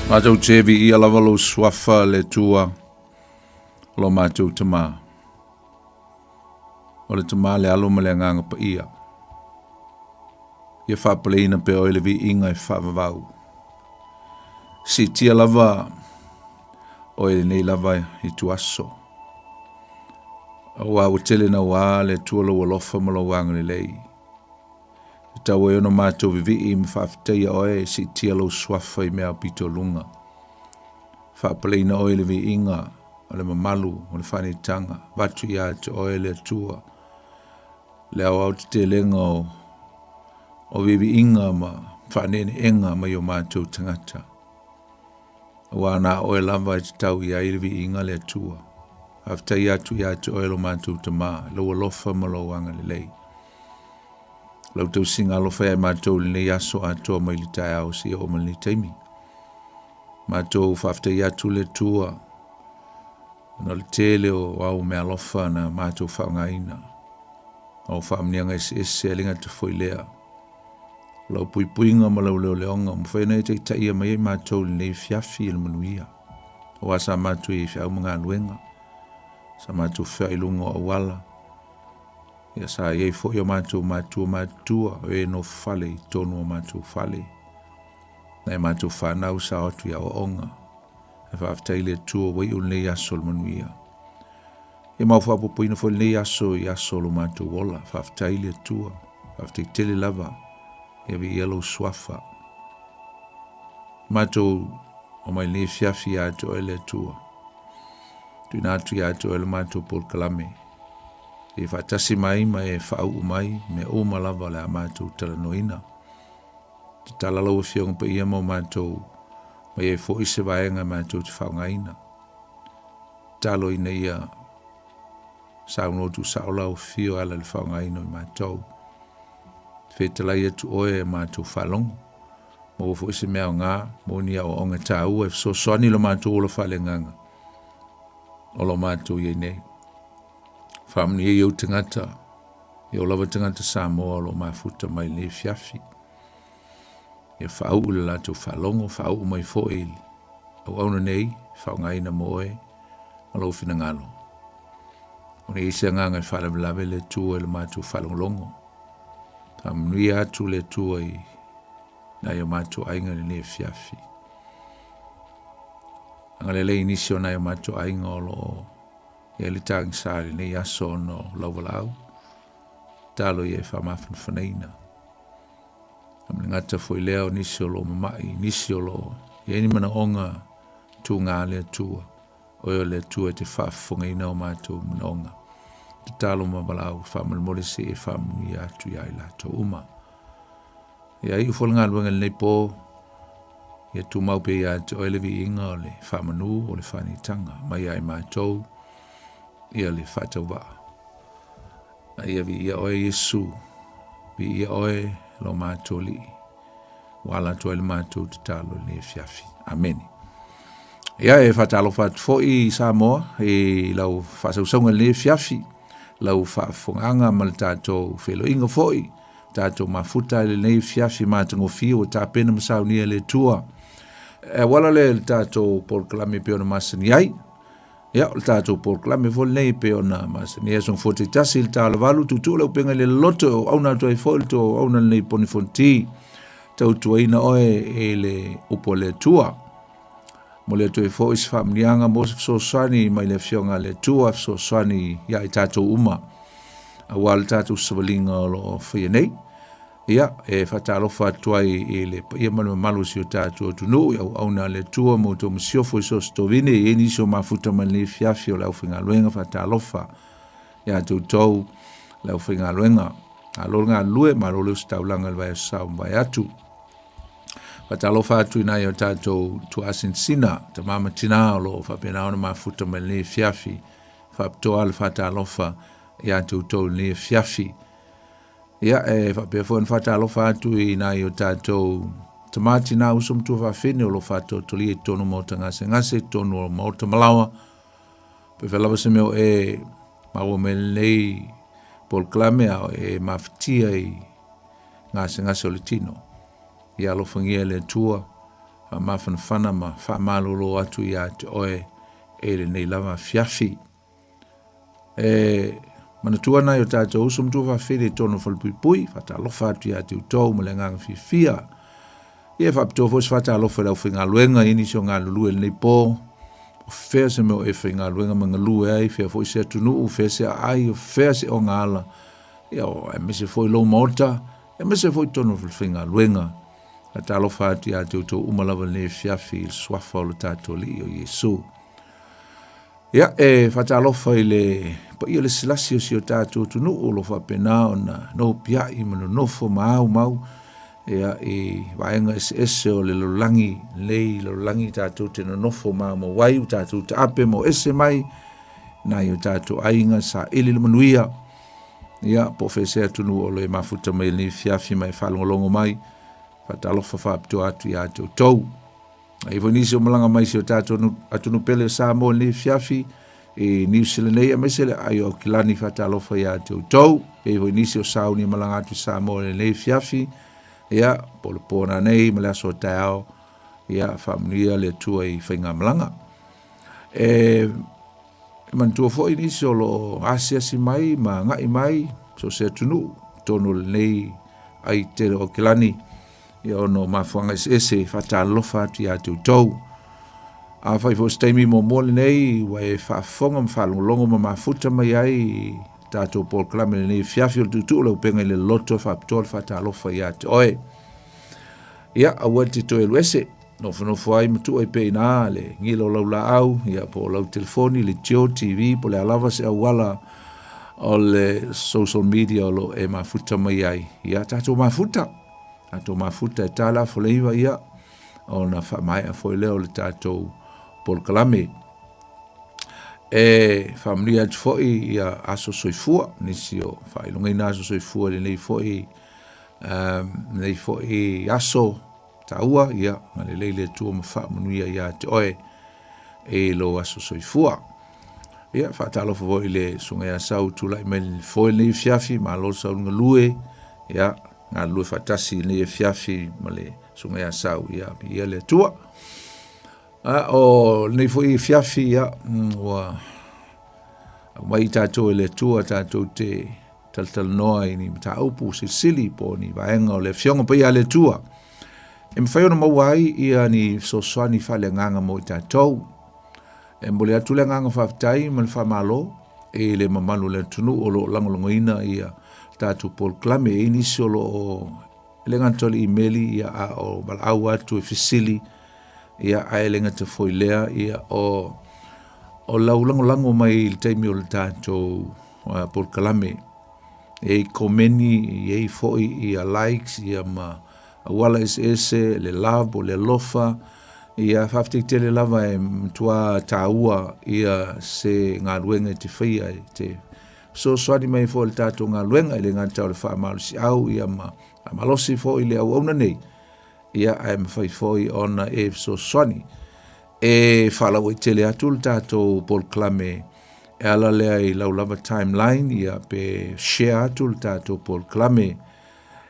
Mātou tevi I alawa lo swafa le tua lo mātou tama. O le tama le alo ma le nganga pa ia. Ia whapaleina pe oile vi inga I whavavau. Si tia lava oile nei lava I tuaso. Awa utele na waa le tua lo walofa ma lo wanga le lei. Tau e ono mātou vivi I mwhawhiteia oe si tia lo swafa I mea pito lunga. Whapaleina oe le vi inga, o le mamalu, o le whanitanga, watu ia te oe le tua. Le au au te lenga o vivi inga ma whanene enga mai o mātou tangata. Wana oe lava I te tau ia I le vi inga le tua. Hawhitei atu ia te oe lo mātou tama, lo alofa ma lo wanga le lei. Lau tau singa alofa ia mātou le nei aso atoa mai li tae au si o mali teimi. Mātou whawhitei atu le tua. Na le tele o au me alofa na mātou whaungaina. Au whaamnianga ese linga te whoilea. Lau puipuinga ma lau leo leonga. Mwhaina te taia mai mātou le nei fiafi il manuia. O asa mātou I fiau mga luenga. Sa mātou whia ilunga o wala. Ia sa iei fo ia mātou mātua e no fale tonu o mātou fale. Nei mātou whanau sa otu ia o onga. E whaaftei le tua wai un nei aso le manuia. E mau whapopoina fo nei aso I aso lo mātou wola. Whaaftei le tua. Whaaftei tele lava. E vi yellow swafa. Mātou o mai le fiafi ato e le tua. Tui nātu ia ato e le mātou pol kalame. E whaatasi mai ma e whaau mai me o malava le a mātou talanoina. Te talalau e whiong pa ia mau mātou ma e fo ise vaenga mātou te whaungaina. Talo ina ia saunotu saulau whio ala le whaungaina I mātou. Whetalai atu oe e mātou whalongo. Mo fo ise mea o ngā, mo ni au onga tā ua e so soani lo mātou ola whale nganga. Olo mātou iei nei. Whamni e iau tangata, e o lava tangata Samoa lo mafuta mai le fiafi. E whaau ule lato whalongo, whaau mai fo eili. Au auna nei, whaungaina moe, malo fina ngalo. O ne isi nganga I whalawelawe le tua e le mātou whalongolongo. Ta mnui atu le tua I na ia mātou ainga le fiafi. Angalele inisio na ia mātou ainga o lo e li tāng sāri nei aso no lauwalau. Tālo I e whamafan whaneina. Amni ngata fwoi leo nisio lo mamai, nisio lo, e ni mana onga tū ngā lea tua. Oio lea tua te whafungaina o mātou mana onga. Te tālo mawalau, whamalmole se e whamuni atu ia I lato uma. E ai ufol ngā luenga nei pō, e tū maupe ia te oelevi inga o le whamanu o le whanitanga. Mai ai mātou, ia le whatau waa. Na ia vi ia oe Yesu, vi ia oe lo mātou li. Wala toa le mātou te talo le fiafi. Amen. Ia e whatalo whatu fo I Samoa, e lau whasausonga le fiafi, lau whaafonganga ma le tātou whelo inga fo I, tātou mafuta le le fiafi mātango fio, tā pena masau nia le tua. E wala le tātou polkalame peona masani ai, ia o tātou polkalame fo nei peona masani ai, son fote tasi il tāla walu, tutu lau penga le Loloto, au nā tuai folto, au nā nei ponifonti, tau tuaina oe e le upo le tua. Mo le tuai fo isi whamnianga, mo so swani mai le fionga le tua, so swani ia I tātou uma. A wala tātou sawalinga o lo whia nei. Ia, e whatalofa tuai I le ia manu malu si o tātou tunu, au na le tua mo tō masiofo I so stovine, e niso mafuta man le fiafi o lau whinga luenga whatalofa. Ia tau tau lau whinga luenga. A lornga lue, ma lolo staulanga lwai sau mbai atu. Whatalofa atu inai o tātou tu asin sina, ta mama tina o lo whapena ona mafuta man le fiafi, whaptoa le whatalofa, ia tau tau le fiafi. Ia e whapefo en whatalofa atu inai o tātou tamati nā usum tu whawhine o lo whato toli e tono mauta ngase tono o mauta malawa. Pe whalawa se meo e maua me lei pol klame au e mawhtia I ngase o le tino. Ia lo whangia le tua mawhanawhana ma whamalolo atu ia te oe e le nei lava fiafi. Manatua nai o tātou usum tu whawhiri tono whalpui, whatalofa atu ia te utou ma le nganga fia. Ia whapitoa fos whatalofa lau whinga luenga ini sio ngā lulu e nei pō. O whea se meo e whinga luenga ma ngā lue ai, whea fo se atunu, o whea se ai, o whea se o ngā ala. Ia o e mese foi lo maota, e mese foi tono whinga luenga. Whatalofa atu ia te utou umalawa le fiafi il swafa o le tātou li o Yesu. Ia e whatalofa i le pa ia le silasi o si o tātou tunu o lo whapena o na no pia i mano nofo mau ia i waenga ese o le lolangi lei lolangi tātou te no nofo mo wai o tātou te ape mo ese mai na i o tātou ainga sa ili le manuia ia po whesea tunu o le mafuta mai ni fiafi mai whalongolongo mai whatalofa whapito atu ia te tau ai vonisi o malanga mai si o tātou atunu pele o Samoa ni fiafi e New Zealand nei mesele ai o kilani whatalofa ia te tau e vonisi o sauni malanga atu Samoa nei fiafi ia polo pona nei mala so tao ia familia le tua i whainga malanga e man tua fo inisi o lo asia si mai ma ngai mai so se tunu tono nei ai te o kilani ia ono mafuanga ese whatalofa atu ia te tau a fai fo steimi mo mole nei wa e whaafonga mwhalongolongo ma mafuta mai ai tātou Paul Klame nei fiafi o tutu le Upega le Loloto whapitoa whatalofa ia te oe ia aua te toe luese nofo ai matu ai pe na le ngilo laula au ia po lau telefoni le tio TV po le alava se awala o le social media o lo e mafuta mai ai ia tātou mafuta e tala foleiva ia o na whamai a foi leo le tātou Paul Klame e familia atu foi ia aso soifua nisi o whailunga ina aso soifua le nei foi aso taua ia ma le leile tua ma whamanuia ia te oe e lo aso soifua ia whatalofa voi le sunga ia sau tula i mele foi nei fiafi ma lo sau nga lue ia ngā lue whatasi nei fiafi ma le sunga ia sau ia le tua o nei foi fiafi ia wa mai tātou le tua tātou te talnoa i ni ta upu sili po ni vaenga o le fionga pa ia le tua e mwhai ona mawai ia ni soswani whale nganga mo i tātou e mbole atu le nganga whaftai man whamalo e le mamalu le tunu o lo langolongoina ia tātou Paul Klame e nisi o lo le ngantoli i meli ia a o balau atu e fisili ia a e lenga te foilea ia o laulango mai il teimi o le tātou Paul Klame e komeni e foi ia likes ia ma wala ese le love o le lofa ia whaftik le lava e mtua taua ia se ngā ruenga te whia te so swadi mai fo le tātou ngā ruenga i le ngā tau le whaamalu si au ia ma malosi fo i le au auna nei ia ai mawhai foi ona e so swani e whalau i tele atu le tātou Paul Klame e ala lea i lau lava timeline ia pe share atu le tātou Paul Klame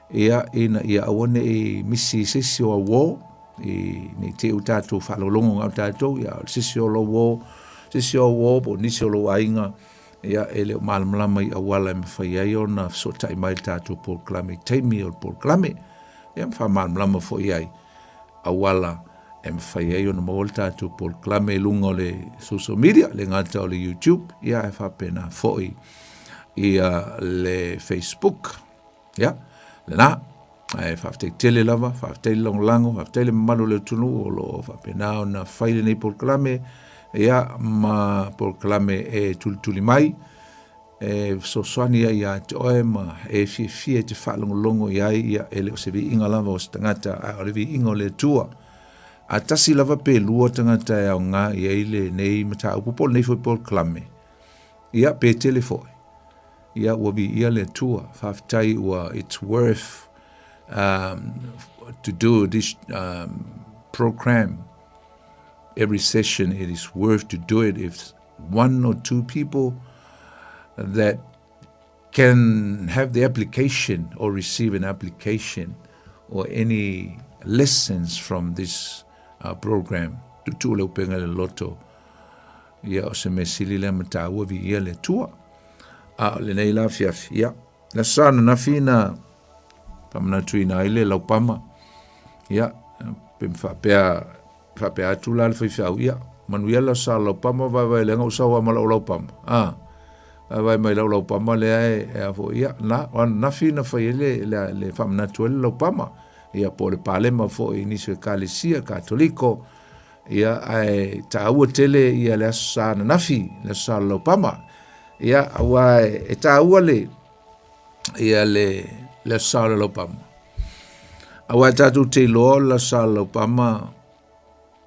ia ina ia awane i misi sisi o awo ni te u tātou whalolongo ngau tātou ia sisi o lo wo po nisi o lo ainga ia ele o malamlama i awala e mawhai ai ona so tai mai tātou Paul Klame teimi o Paul Klame ia mwha malamlama fo iai awala e mwhai ai ona mawal tātou Paul Klame lunga o le social media le ngata o le YouTube ia e whapena fo ia le Facebook ia na ai whafte tele lava, whafte longolango, whafte le malu le tunu o lo whapena o na whaile nei Paul Klame ia ma Paul Klame e tuli mai e so soania ia te oe ma e fie te whalongolongo ia ele o se vi inga lava o se tangata o le vi inga o le tua a tasi lava pe lua tangata e au ngā ia ile nei mata upupol nei foi Paul Klame ia pe telefoi ia ua vi ia le tua whaftai ua it's worth to do this program every session. It is worth to do it if one or two people that can have the application or receive an application or any lessons from this program tu le Upega le Loloto ia o se mesili le mataua vi ia le tua le nei la fiafia la sana na fina pamana tuina ile laupama ia pem fa pe atu la fa ia manuia la sa laupama va le ngau sa wa ma laupama vai mai laupama le e fo ia na fina fa ile le famana tuele laupama ia po le palema fo inicio kalesia katoliko ia ai taua tele ia le sa na nafi le sa laupama ia wa e taua le ia le sa laupama awa tatu te lo la sa laupama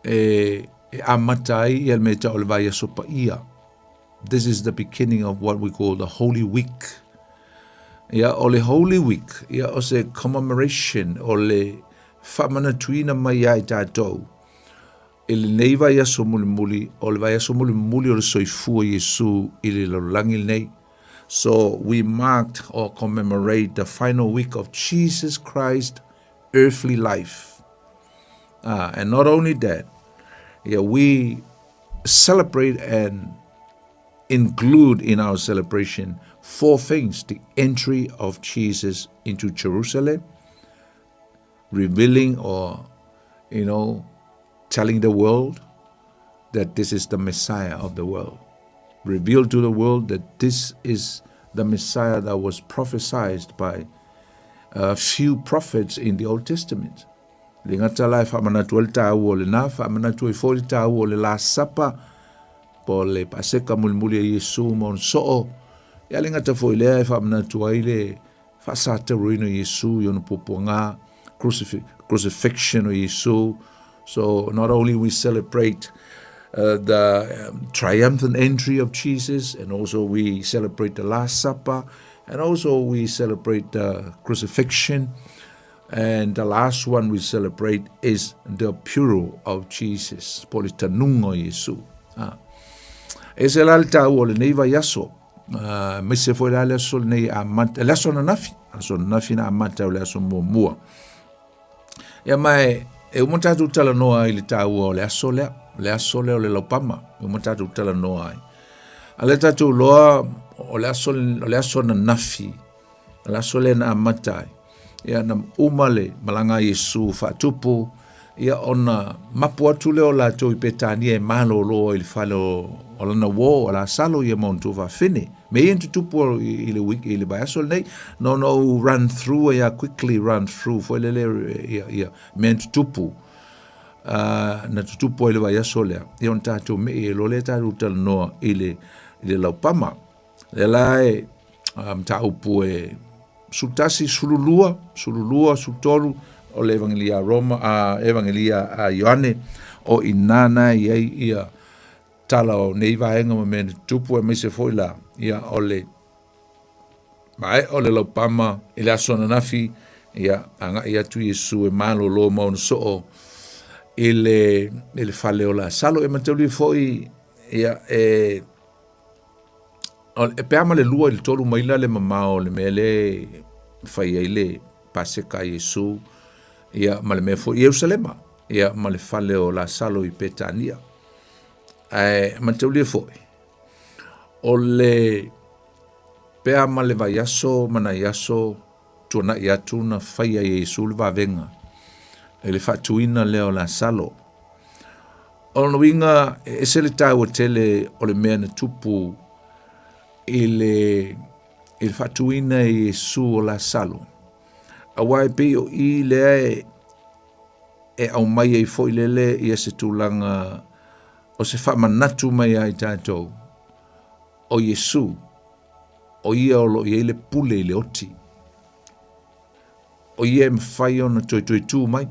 e amatai ia me ta o vai sopa ia. This is the beginning of what we call the Holy Week. Ia o le Holy Week, ia o se commemoration o le whamana tuina mai ai tātou. I le nei vai aso muli o le vai aso muli o le soifua Yesu i le lolangi nei. So we marked or commemorate the final week of Jesus Christ's earthly life. And not only that, we celebrate and include in our celebration 4 things: the entry of Jesus into Jerusalem, revealing or, telling the world that this is the Messiah of the world. Reveal to the world that this is the Messiah that was prophesied by a few prophets in the Old Testament. Lingata lai whamanatu el tāua le nā, whamanatu e fōri tāua le la sapa, po le paseka mulimuli a Yesu mon so'o. Ia lingata fōi lea e whamanatu ai le whasata ruino Yesu, yonu popo ngā, crucifixion of Yesu. So not only we celebrate the triumphant entry of Jesus, and also we celebrate the Last Supper, and also we celebrate the crucifixion, and the last one we celebrate is the burial of Jesus. Politanungo Yesu. Ese l'alta o le nei vai aso. Me se foi la aso nei amata. Le aso na nafi. Aso na nafi na amata o le aso mua. Ia mai, e umotatu tala noa i le tau o le aso lea. Le aso lea o le laupama. E umotatu tala noa ai. A le tatu loa o le aso na nafi. Le aso lea na amata ai. Ia na umale malanga Yesu whatupu, ia ona mapu atu leo la tau i petania e malolo i le whale o lana wō o la salo ia mauntu whawhine. Me into tupu i le wiki i le baiaso nei, no run through, ia quickly run through, fo ilele ia me into tupu. Na tutupu i le baiaso lea, ia on tātou me i lo le tātou tala noa i le laupama. Le lai taupu e sutasi sululua sutolu o le evangelia Roma evangelia a Ioane o inana ia tala o nei vaenga ma mene tupu e mese foi la ia o le laupama i le asona nafi ia anga ia tu Yesu e malo lo mauna so'o i le fale o la salo e matauli foi ia e peama le lua i le tolu maila le mamao le mele fai ai le paseka Yesu ia ma le mefo Yerusalema ia ma le fale o la salo i Petania ma te ulie foi o le pea ma le vaiaso mana iaso tuna ia tuna fai ai Yesu le vavenga e le fatuina leo la salo o no winga e se le tau o tele o le mea na tupu il fatuina e su la salo a wai pe o i le e au mai e foi lele i se tulanga o se fa manatu mai ai tātou o Yesu o ia o lo i le pule i le oti o ia e mwhai o na toi tu mai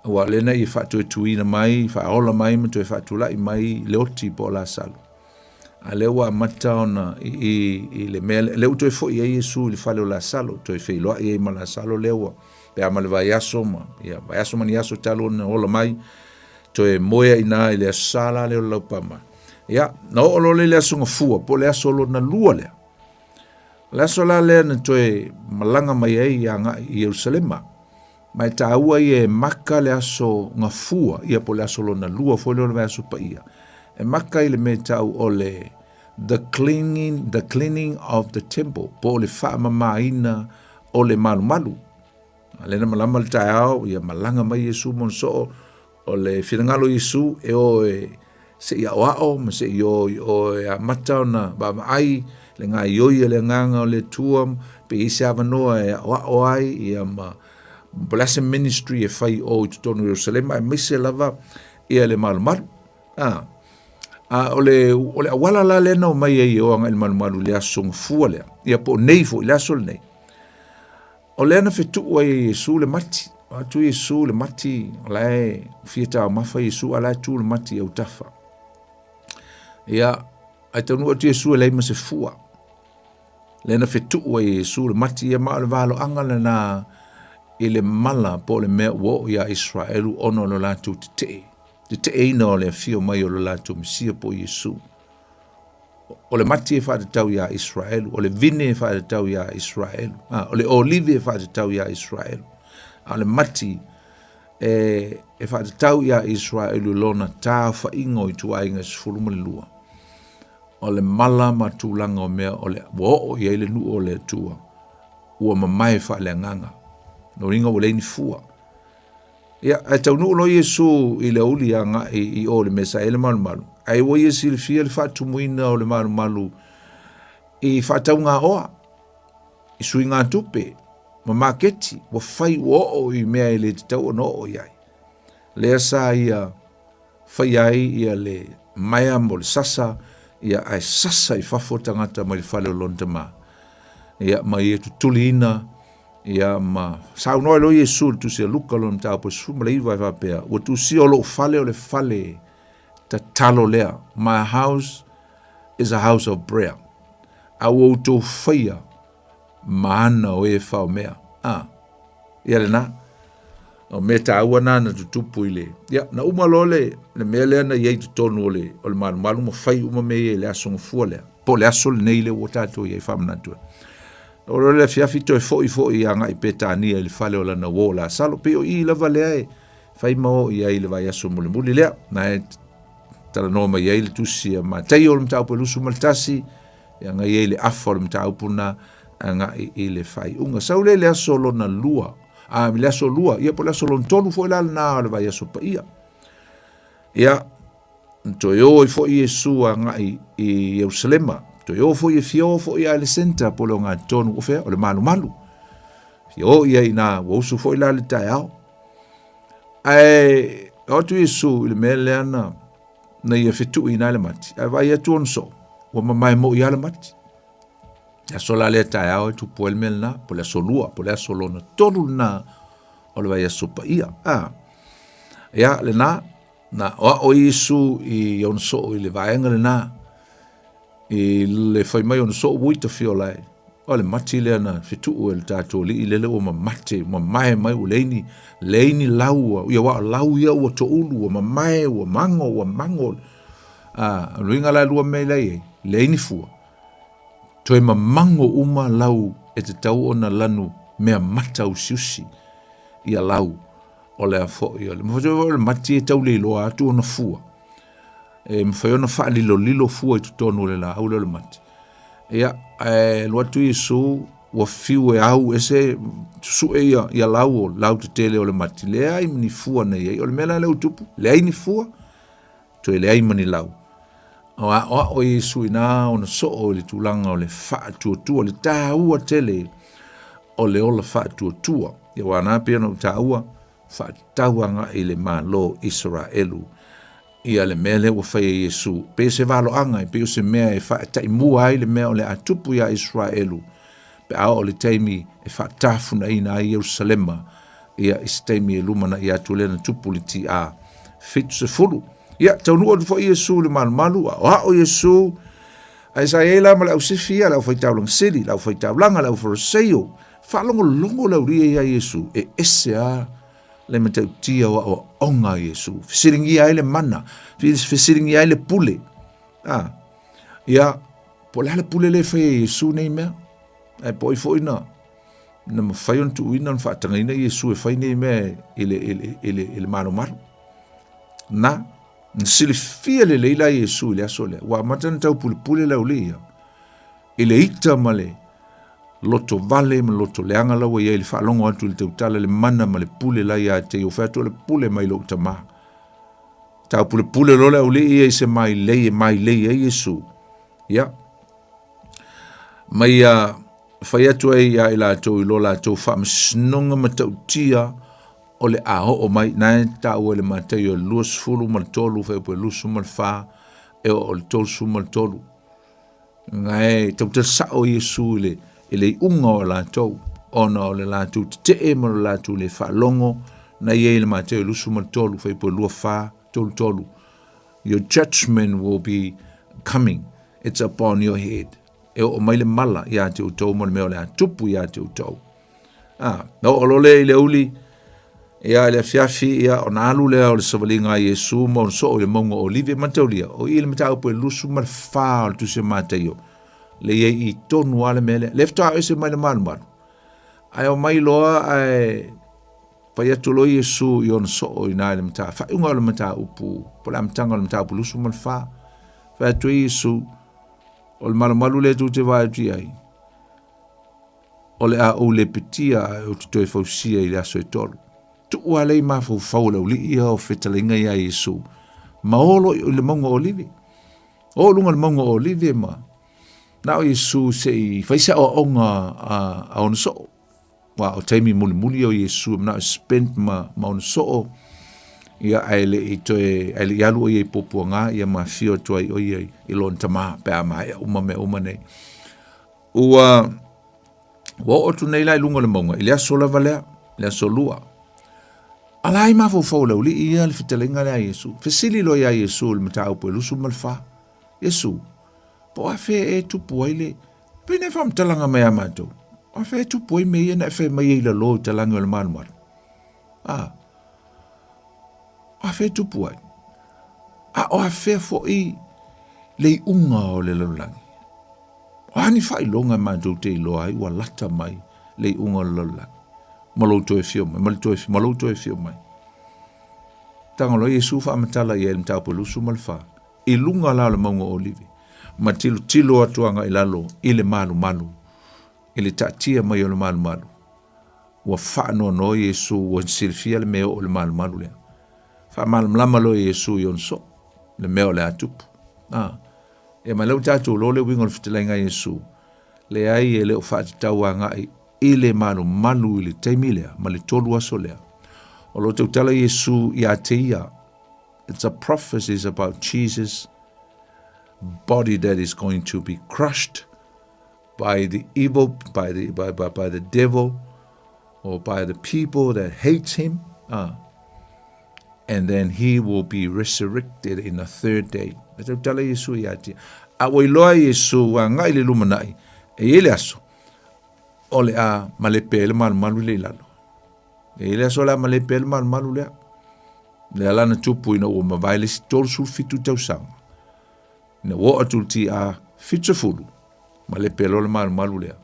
wa lena i fatu tuina mai fa ola mai ma toi fatu la i mai le oti po la salo a le wa mata ona i le mele le utoi fo i Yesu le fale o la salo toi fei loa i ma la salo le wa pe ama le vaiaso ma ia vaiaso mani aso talo na ola mai toi moia ina i le sala le o laupama ia na olo le aso ngafua po le aso lo na lua le aso la le na toi malanga mai ai i Jerusalema mai taua ia e maka le aso ngafua ia po le aso lona lua foi le aso pa ia. E maka i le me tau o le the cleaning of the temple, po le wha mamaina o le malu. Lena malama le taeao ia malanga mai Yesu monso o le whirangalo Yesu e o se ia oao ma se o a matao na ba ai le ngā ioi le nganga o le tuam pe isi avanoa e oao ai ia ma blessing ministry e whai o i tutonu Jerusalem ai mise lava ia le malu. O le awala la lena o mai e o anga il malu le asong fua lea ia po neifo i le asol nei. O lena fetu wa Yesu le mati. Atu Yesu le mati. Lai fieta mafa Yesu ala tu le mati au tafa. Ia aitanu atu Yesu le se fua. Lena fetu wa Yesu le mati ia ma le valo anga le na ile mala po le mea wo ia Israelu ono lo latu te. Te ina le fio mai o lo latu misia po Yesu. O le mati e whaatau ia Israel, o le vine e whaatau ia Israel, o le olive e whaatau ia Israel, o le mati e whaatau ia Israel lona tā whaingo i tuainga sifuruma le lua. O le mala matulanga o mea o le wo i eile nu o le tua, ua mamai whaale nganga, no ringa o leini fua. Ia, e tau nu lo Yesu i le uli anga i o le mesa ele malu. Ai wo Yesu le fia le whaatu muina o le malu i whaatau ngā oa, i sui ngā tupe, ma maketi, wa whai o i mea i le te tau ono o iai. Lea sa ia whai ai ia le maia mo le sasa, ia ai sasa i whafota ngata mai le whale o lonta ma. Ia ma ia tutuli ina, ia ma sau noa lo Yesu tu se luka lon tau po suma le iwa i whapea, wa tu si o lo whale o le whale ta talo lea. My house is a house of prayer. A o to whaia maana o e whao mea. Ia le na. O me ta aua nana tutupu i le. Ia, na umalo le mea lea na iei tutonu o le malu ma whai uma me e le asonga fua lea. Po le aso le nei le o tato iei whamanatua. O le fiafi to e foi anga i petania i le whale o lana wola. Salo pe o i lava lea e. Whai mao i ai le vai aso muli lea. Na e tala noa mai ei le tusi ma tei o le mtau pe lusu maltasi ia ngai ei le afa o le mtau puna nga i le whai unga. Sau le aso lona lua. Le aso lua. Ia po le aso lona tonu fo ilala na le vai aso pa ia. Ia to yo i fo i Yesu nga i Jerusalema. To yo fo i fio fo i ale senta po le ngā tonu o fea o le malu. Fio ia i na wosu fo ilala le tai au. Ai o tu Yesu i le mele ana na ia fitu ina le mati. Ai vai atu onso. Wa mamai mo ia le mati. Ya sola le tai au tu po el melna, po le solua, po le solona tolu na o le vai sopa ia. Ya le na o Yesu i onso i le vai ngale na. I le fai mai onso wuita fiolai. O le mati le na fitu el tato li ile le o mamate, mamai mai o leini lau, ia wa lau ia o to ulu, o mamai, o mango. Ringa la lua me lei, leini fua. Toi mamango uma lau e te tau o na lanu mea mata o siusi ia lau o le afo ia. Le mawhai o le mati e tau le loa atu o na fua. E mawhai o na wha lilo fua i tutonu le la au le mati. Ia, loa tu Yesu, wa fiu e au, ese su e ia lau te tele o le mati. Le ai mani fua na ia, o le mela leu tupu, le ai ni fua, to le ai mani lau. O Yesu ina, o na so o le tulanga o le faa tua, le tāua tele o le ola faa tua. Ia wana pia no tāua, faa tauanga i le malo Israelu. Ia le mele o whai Yesu. Pe se valo anga i pe o se mea e wha tai mua ai le mea o le atupu ia Israelu. Pe ao o le teimi e wha tafuna ina ai Jerusalema. Ia i se teimi e lumana i atu lena tupu li ti a. Fitu se fulu. Ia tau nua le whai Yesu le malu. O Yesu. A isa e la ma lau sifia lau whai tau lang siri. Lau whai tau langa lau wharaseio. Wha longo lau ria ia Yesu. E ese a le matau tia o onga Yesu. Fisiringi ai le mana. Fisiringi ai le pule. Ia, po le pule le whai Yesu nei mea. E po i fo ina. na mawhai on tu uina na whaatangaina Iesu e whai nei mea ele maro maro. Na silifia le leila Iesu le aso lea. Wa matana tau pule lau lea. Ele ita male loto vale ma loto leanga lawa ia le whaalongo atu le tautala le mana ma le pule la ia te uwhatu le pule mai lo utama. Tau pule lola ule ia se mai lei e Iesu. Ia. Mai whai atu ia i la tau i lola tau whaamsinonga ma tautia o le aho o mai nae tau ele matai o luas fulu ma tolu whai po lusu ma wha e o le tolu ma tolu. Ngai tauta sao Iesu ele unga o la tau ona o le la tau te e ma la tau le whaalongo na ie le matai o lusu ma tolu whai po lua wha tolu. Your judgment will be coming. It's upon your head. E o mai le mala ia te utau mo le meo le atupu ia te utau. No o lole i le uli ia le fiafi ia o na alu lea o le savalinga Iesu mo so o le mongo o live mataulia o i le matau po e lusu ma le wha o le tuse mataio. Le ia i tonu ale mele. Lefta o ese mai le manumaru. Ai o mai loa ai pa ia tulo Iesu i on so o ina le mata. Fa unga o le mata upu. Po la mtanga o le mata upu lusu ma le wha. Fa atu Iesu o le malu le tu te vai tu ai. O le a o le petia o te toi fausia i le aso e tolu. Tu ua lei ma fau le uli ia o fetalinga ia Iesu. Ma olo i le mongo o livi. O lunga le mongo o livi ma. Na o Iesu se i faisa o onga a on so. Wa o taimi muli o Iesu na spent ma on so. Ia aile i toe, aile ialu o iei popua ngā, ia ma fio toi o iei i lon tama pe a mai, uma nei. Ua, wa otu nei lai lunga le maunga, i lea sola valea, lea solua. Alai ma fau lau li ia le fitalenga lea Iesu. Fesili lo ia Iesu le mata au po lusu malfa. Iesu, po a fe e tupu aile, pe ne fam talanga mea mato. A fe e tupu ai mea na fe mai eila lo talanga le manumar. A fe tupu ai. O a fe fo i le unga o le lolangi. O hani fai longa mātou te iloa ai, ua lata mai le unga o le lolangi. Maloto e fio mai. Tangalo Iesu wha amatala i elm taupo lusu malfa. I lunga la le maunga olivi. Ma tilo atuanga i lalo, i le malu. I le tatia mai o le malu. Ua whaano no Iesu, ua silfia le meo o le malu lea. Whamalama lo Iesu i onso, le meo le atupu. E mai lau tātou lo le wingo le fitilenga Iesu, le ai e leo whaatitau a ngai, i le malu i le teimilea, ma le tolu aso lea. O lo tau tala Iesu i a te ia, it's a prophecy about Jesus' body that is going to be crushed by the evil, by the devil, or by the people that hate him, and then he will be resurrected in the third day. Tau tala Iesu i a te ia. A wailoa Iesu wa ngai le lumanai, e ele aso, o le a malepe le malu le lalo. E ele aso la malepe le malu lea. Le alana tupu ina ua mawaile si tolu sulfitu tau sanga. Ina wo atulti a fitsafulu, malepe lo le malu lea.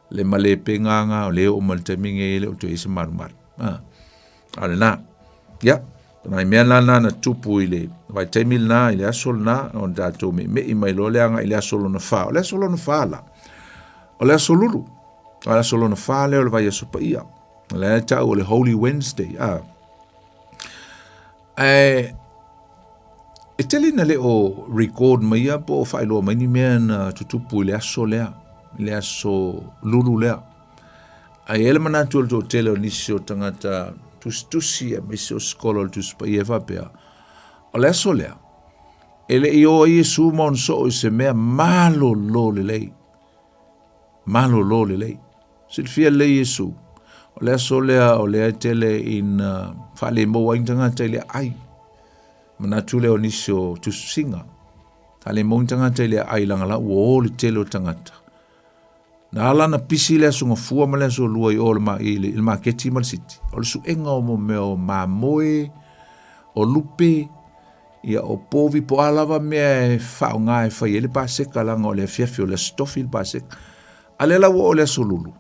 Le malepe nganga o leo o maltaminge ele o to ese malu. Ale na, ya. Nai mea lana na tupu ile, vai taimil na, ile asol na, on dato me i mai lo leanga, ile asolo na wha. O le asolo na wha la. O le asolulu. O le asolo na wha leo le vai asopa ia. O le tau o le Holy Wednesday. E teli na le o record mai ia po o whaelo mai ni mea na tutupu ile aso lea. Ile aso lulu lea. Ai ele manatu o to tele o nisi o tangata tusi e mese o skola o tuspa i e whapea. O le aso lea. Ele i o Iesu mon so o se mea malo lo le lei. Malo lo le lei. Silfia le Iesu. O le aso lea o lea tele in whale mo wa intangata ile ai. Manatu leo nisi o tusinga. Whale mo intangata ile ai langala uo le tele o tangata. Na ala na pisi le aso ngafua ma le aso lua i o le ma keti ma le siti. O le suenga o mo meo ma moe, o lupe, ia o povi po alava mea e whao ngā e whai ele pa seka langa o le fiafi o le stofi le pa seka. Ale la o le aso lulu.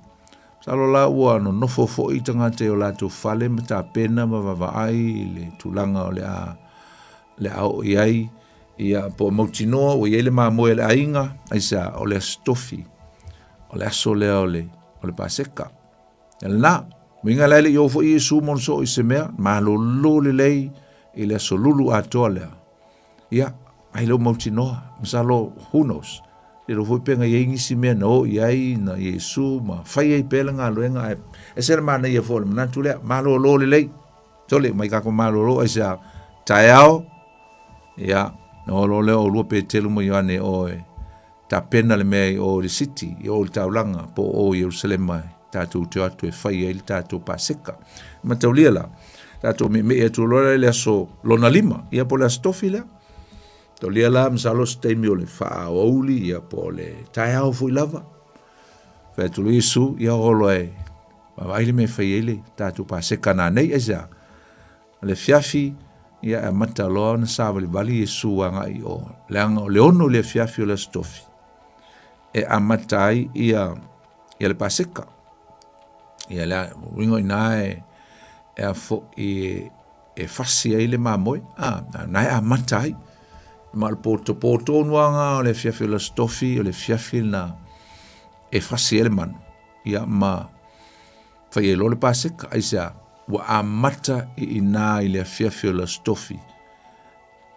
Salola ua no nofo fo I tanga te o lato fale ma ta pena ma vavaai le tulanga o le au iai ia po mautinoa o iele ma moe le ainga aisa o le stofi o le aso lea o le paseka. Ele na, minga lele I ofo I Yesu monso I se mea, ma lo le lei I le aso lulu atoa lea. Ia, ai lo mautinoa, masalo, who knows? E lo foi penga I ngisi mea no iai na Yesu ma fai ai pela ngā luenga e sere mana ia fo le manatu lea, ma lo le lei. Tole, mai kako ma lo aisa taiao, ia, no lo leo o lua pe telu mo Ioane o ta pena le mea o le city, o le taulanga, po o Jerusalema, tātou te atu e whai e le tātou paseka. Ma taulia la, tātou me e tu lora le aso lona lima, ia po le astofi lea. Taulia la, msalo steimi o le wha o auli, ia po le tai au fui lava. Whai tu lu Isu, ia holo e, waile me whai ele, tātou paseka nā nei, eza, le fiafi, ia e mata loa na sāwali wali Yesu wanga I o leanga o leono le fiafi o le stofi. E amatai ia le paseka. Ia le wingo ina e a fo e fasi ai le mamoe. Na e amatai. Ma le poto nuanga o le fiafi o le stofi o le fiafi na e fasi ele manu. Ia ma fai e lo le paseka. Aisa wa amata I ina I le fiafi o le stofi.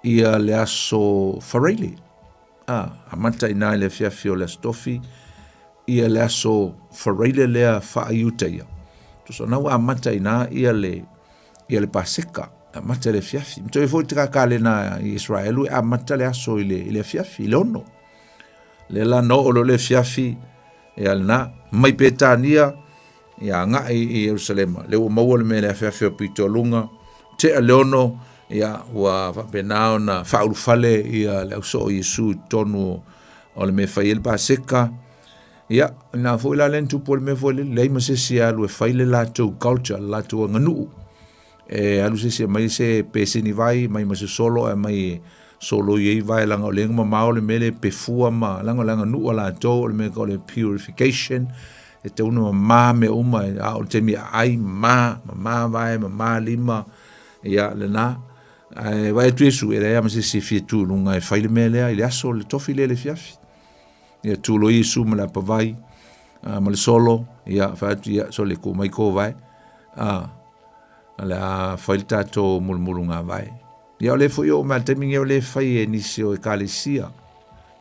Ia le aso fareili. Amata ina I le fiafi o le stofi. Ia le aso fareili lea whaaiuta ia. Tuso na wa amata ina ia le paseka. Amata le fiafi. Mto e fwoi tika kale na Israelu. Amata le aso I le fiafi. Le ono. Le la no olo le fiafi. Ia le na mai petania. Ia nga I Jerusalema. Le ua maua le me le fiafi o pito lunga. Te a leono. Ia ua penao na whaurufale. Ia le auso o Yesu tonu o le me whai el paseka. Ia, na fwoi la len tupo le me fwoi le. Lei ma se si alu e whai le lato culture. Lato nganuu. Alu se si mai se pesini vai. Mai ma se solo e mai solo iei vai langa o lenga ma mao le mele pefua ma. Langa nuu ala to. Le me ko le purification. E te una ma me uma o te mi ai ma vai ma lima ia le na vai tu Yesu e rea ma se si tu lunga e faile mele ai le aso le tofi le fiafi ia tu lo Yesu ma la pavai ma le solo ia fa tu ia so le ko mai ko vai la faile tato mulmulunga vai ia le fo yo ma te mi le fai e nisio e kalesia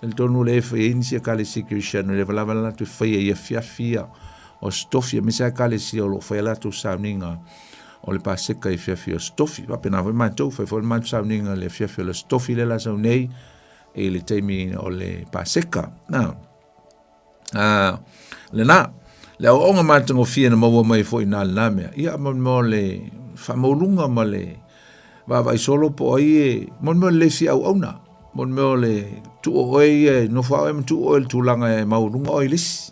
el tonu le feinsia kalesi Christian le vala tu fai e fiafia o stofia misa kalesi o lo fai la tu sauninga o le paseka e fiafia stofi va pena vai mai tu fai for mai sauninga le fiafia le stofi le la saunei e le temi o le paseka na le na le o nga matango fia na maua mai foi na me ia mo le famolunga male va vai solo po ai mo le fia au na mon me le tu oi no fa em tu oi tu langa e maulunga oi lis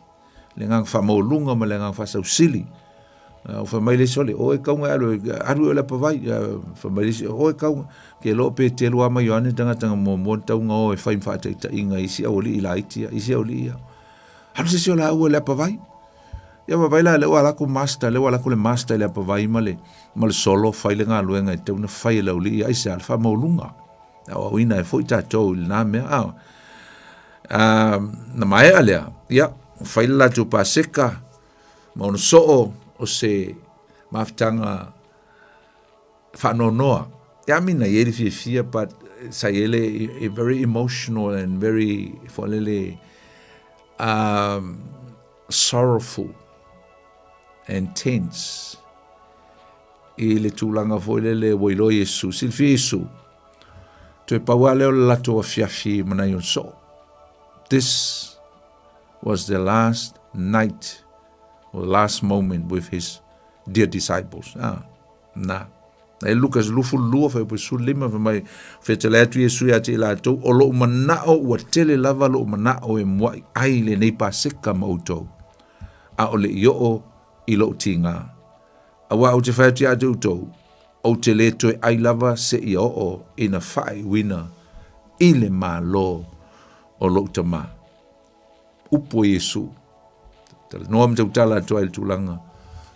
le ngang fa maulunga ma le ngang fa sau sili o fa mai le sole oi kaunga alu le pa vai fa mai le oi kaunga ke lo pe te lo ama yoane tanga mo taunga oi fa fa te inga isi oli ila itia isi oli ia halu se sola o le pa vai ia va vai la le wala ku master le master le pa vai male solo fa le nga luenga te una fa le oli ia isi alfa maulunga o ina e foi tatou na me na mai alea ia fai la tu paseka ma ono so o se maftanga fa noa ia mina yeli fia but sa yele very emotional and very folele sorrowful and tense ile tulanga foi le woilo Yesu silfi Yesu to pawale o lato fiafi mana yon so. This was the last night or last moment with his dear disciples. Na. E Lucas lufu lua fa po su lima fa mai fe te latu Yesu ya te lato o lo manao wa tele lava lo manao e mo ai le nei paseka mauto. A ole yo I lo tinga. Awa o te fa te atu o te leto e ai lava se I o ina fai wina ile ma lo o lo tama. Upo Yesu. Tal noam te utala to il tulanga.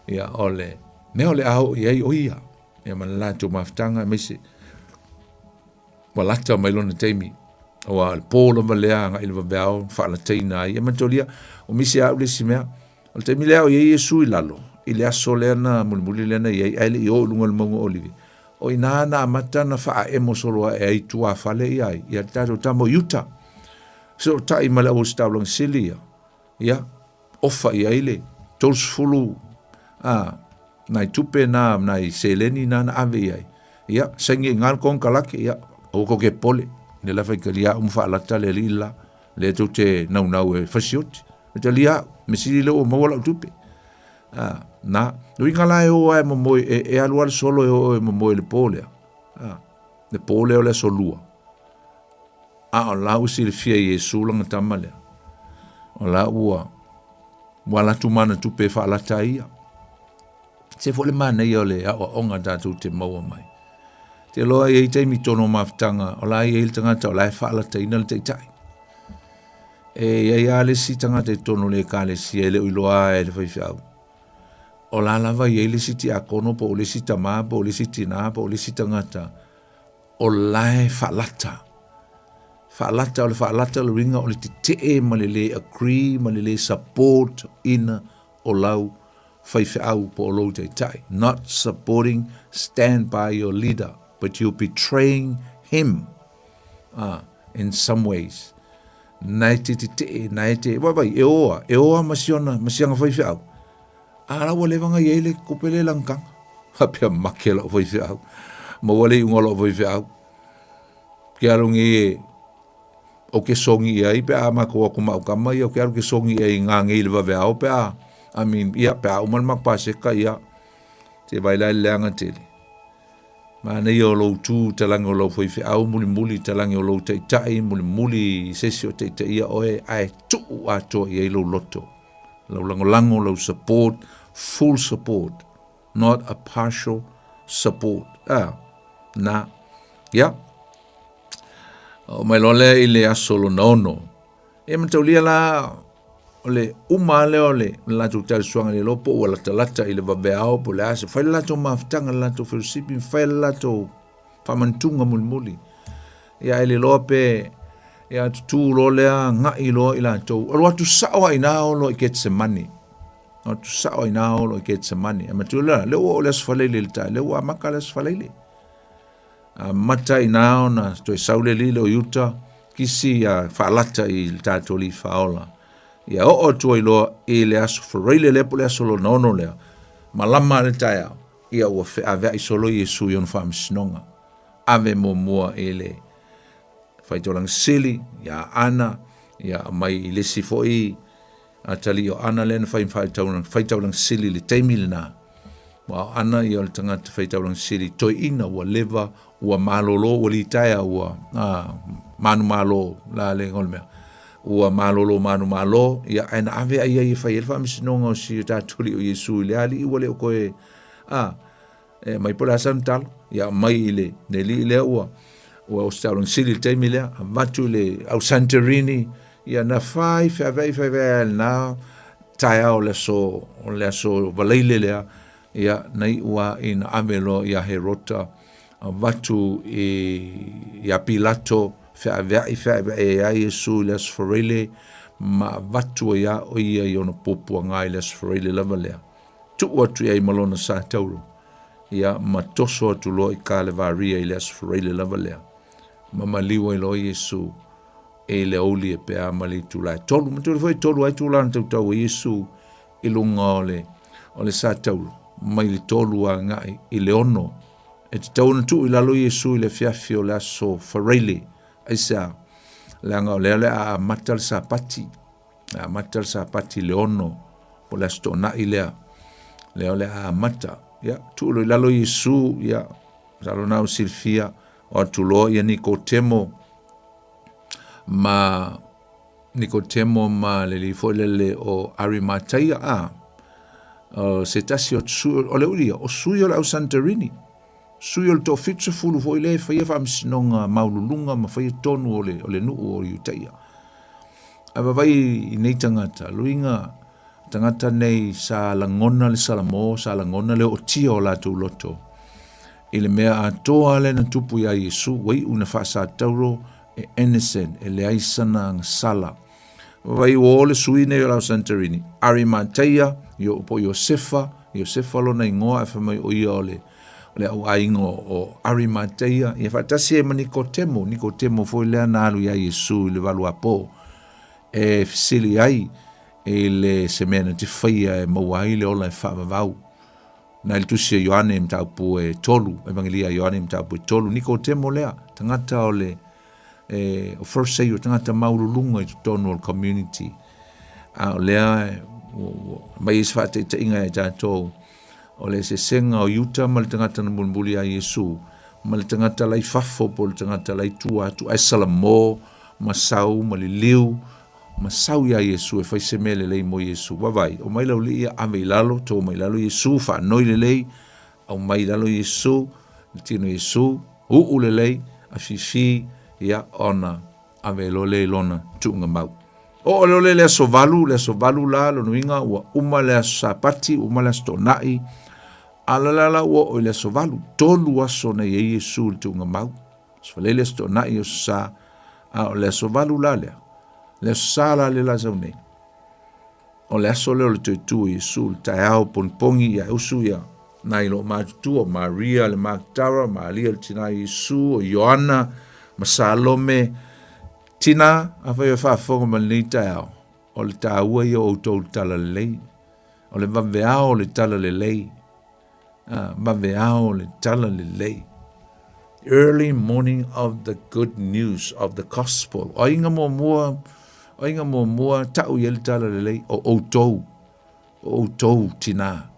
Ia ole. Me ole au ia oia. Ia man la to maftanga mesi. Walata mai lona teimi. O al polo malea nga ilva beao fa la teina ia mantolia o misi au le simea. O te mi leo ia Yesu i lalo. I le aso leana mulimuli leana ia i aile i o lunga le mongo olivi. O ina na amata na faa emo soloa e ai tua fale i ai. Ia tato tamo yuta. So ta i male o staulang sili ia. Ia ofa i aile. Tos fulu. Nai tupe na nai seleni na ave i ai. Ia sengi ngal kong kalake ia. O ko ke pole. Ne la fai kalia umfa alata le lila. Le to te nau e fasioti. Te lia mesili le o mawala tupe. Na no ingala e o e mo e aluar solo e mo le pole. Le pole o le solua. O la usi le fia Yesu langa tamale. O la ua wala tu mana tupe fa alata ia. Se fo le mana ia le o onga tatu te maua mai. Te loa i te mi tono maftanga o la i il tangata o la fa alata ina le te tai. Ia le si tangata e tono le ka le si ele uiloa e le whaiwhau. O la lava i le si ti akono po o le si tama po o le si tina po o le si tangata. O la e whalata. Whalata o le whalata le ringa o le te ma le agree ma le support ina o lau whaiwhau po o lo te tai. Not supporting, stand by your leader, but you're betraying him in some ways. Nai te, wai, e oa masianga whaiwhau. Ara wale wanga iele kupele langkang. Hapia make la whaiwhau. Ma wale unga la whaiwhau. Ke alungi o ke songi ia i pe a mako aku maukama ia o ke alu ke songi ia i ngā ngeile waweao pe a. Ia pe a uman makpaseka ia. Te wailai leanga tele. Mana i o lou tū talangi o lou whaiwhau, muli talangi o lou teitai, muli sesi o teitai ia oe ai tuu ato i ei Loloto. Lau lango, lau support, full support, not a partial support. O mai lole i le asolo nono. E mataulia la o le umale o le lato tau suanga le lopo o la talata i le wabeao po le ase. Whai lato maftanga lato whausipi, whai lato pamantunga muli. Ia ele loa pe, ia tutu lo lea ngai loa i lato. O watu sao ai nao lo i get some money. Watu sao ai nao lo i get some money. E mataulia, leo o les whaleile le tai, leo a maka les whaleile. Mata i nao na toi saule li leo yuta, kisi a whalata i tato li whaola. Ia o tua i loa i le aso whareile lepo le aso lo nono lea. Malama le tai au. Ia ua awea i solo i Yesu i onu whaamisinonga. Ave mo mua i le whaitolang sili, ia ana, ia mai i lesi fo i atali o ana le na whaitaulang sili le teimile na. Wa ana i o le tangata whaitaulang sili toi ina ua leva, ua malolo, ua li taia ua manu malo la le ngolmea. Ua malolo manu malo ia aina ave ai ai fai elfa misinonga o si tatuli o Yesu i le ali i wale o koe mai pola santal ia mai ile ne li le ua o staulong sili teimi le vatu le au Santorini ia na fai na taia o le so valeile le ia nei ua in amelo ia herota vatu ia Pilato Fea Yesu les forele ma vatu ia o ia i ona popua ngai les forele lava lea. Tu atu ia i malona sa tauro. Ia matoso atu lo i ka le varia i les forele lava lea. Ma maliwa i lo Yesu e le oli e pea mali tu lai. Tolu, ma tu foi tolu ai tu lan tau Yesu i lunga o le sa tauro. Mai li tolu a ngai i le ono. E te tauna tu i lalo Yesu i le fiafi o le aso forele. Aisa langa le a matal sapati le ono po la stona ilea le a mata ya tu lo lalo Yesu ya zalo na Silfia o tu lo ya Nicotemo ma le folele o Arimatea setasi o le ulia o suyo la Santorini Suyo to fitse fulu foi le fai fa msinonga maululunga ma fai tonu o le nuu o Utaia. Ava vai nei tangata luinga tangata nei sa langona le Samoa, sa langona le o tia o lātou loto. I le mea atoa le na tupu ia Yesu, wai una whaasa tauro e innocent, e le aisana ang sala. Vai o le suine o lau Santorini. Arimatea, yo po Iosefa lona ingoa e whamai o ia o le au aingo o Arimatea. Ia whatasi e ma Nikotemo foi lea nalu ia Yesu le walu apo. E fisili ai, e le semena te whaia e mawai le ola e whamavau. Na il tusia Ioane mtaupu e tolu, Evangelia Ioane mtaupu e tolu. Nikotemo lea, tangata o le o first say o tangata maurulunga i tonu o community. A o lea, mai isfa te inga e tātou, o le se senga o yuta ma le tangata na mulmuli a Yesu, ma le tangata lai fafo po le tangata lai tua, tu ai salamo, ma sau, ma le liu, ma sau ia Yesu e fai se mele lei mo Yesu. Wawai, o mai lau li ia ame ilalo, to mai lalo Yesu, fa noi le lei, au mai lalo Yesu, le tino Yesu, le lei, a fifi, ia ona, ame lo le lona, tuunga mau. O lo le sovalu la, lo nuinga, ua uma le sapati, uma le stonai, alalala ua o le sovalu, tolu aso na ye Yesu le tuunga mau. Sfale le stonai o sa, a o le sovalu la lea. Le sala le la zaune. O le aso leo le tuitu Yesu, le taiao ponpongi ia usu ia. Na ilo matutu o Maria le Magdara, Maria le tina Yesu, o Ioana, ma Salome, tina, awhai o whaafonga ma le taiao. O le tāua ia o tau tala le lei. O le maveao le tala le lei. Maveao le tala le lei. Early morning of the good news of the gospel. O inga mua tau ia le tala le lei o outou tina.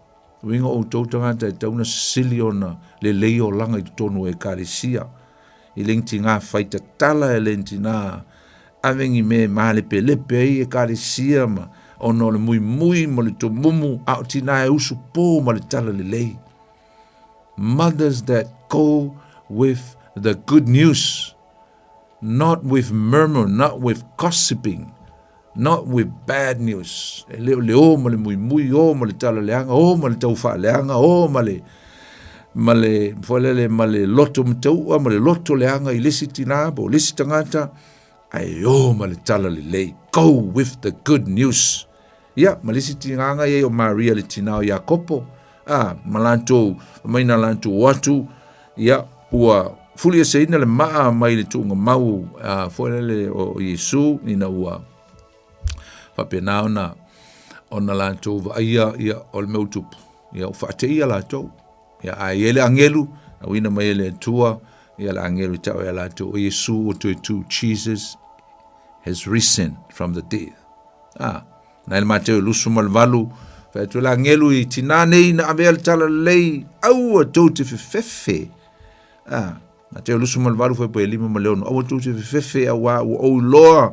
O inga outou tangata e tauna siliona le lei o langa i tonu e karisia. I lengti ngā whaita tala e lengti ngā avengi me maale pe lepe e karisia ma ono le mui ma le to mumu au tina e usu po ma le tala le lei. Mothers that go with the good news, not with murmur, not with gossiping, not with bad news. Le o ma le mui o ma le tala leanga, o ma le tauwha leanga, o ma le loto mtaua, ma le loto leanga i lisi tina, bo lisi tangata, ai o ma le tala le lei. Go with the good news. Ia, ma lisi tinganga ye o Maria le tina o Iakopo. Malanto, maina lanto watu, ia, ua fulia seina le maa mai le tuunga mau, fuela le o Yesu, nina ua whapena ona lanto va ia o le meutupu. Ia, whaate ia lanto. Ia, ele angelu, a wina mai ele tua, ia la angelu tau ia lanto, o Yesu o tu Jesus has risen from the dead. Na ele mateo lusu malvalu, tu la ngelu i tina nei na avea le tala lei au a tau te whewhewe. Na te lusu malvaru whai po e lima maleono. Au a tau te whewhewe a wā o loa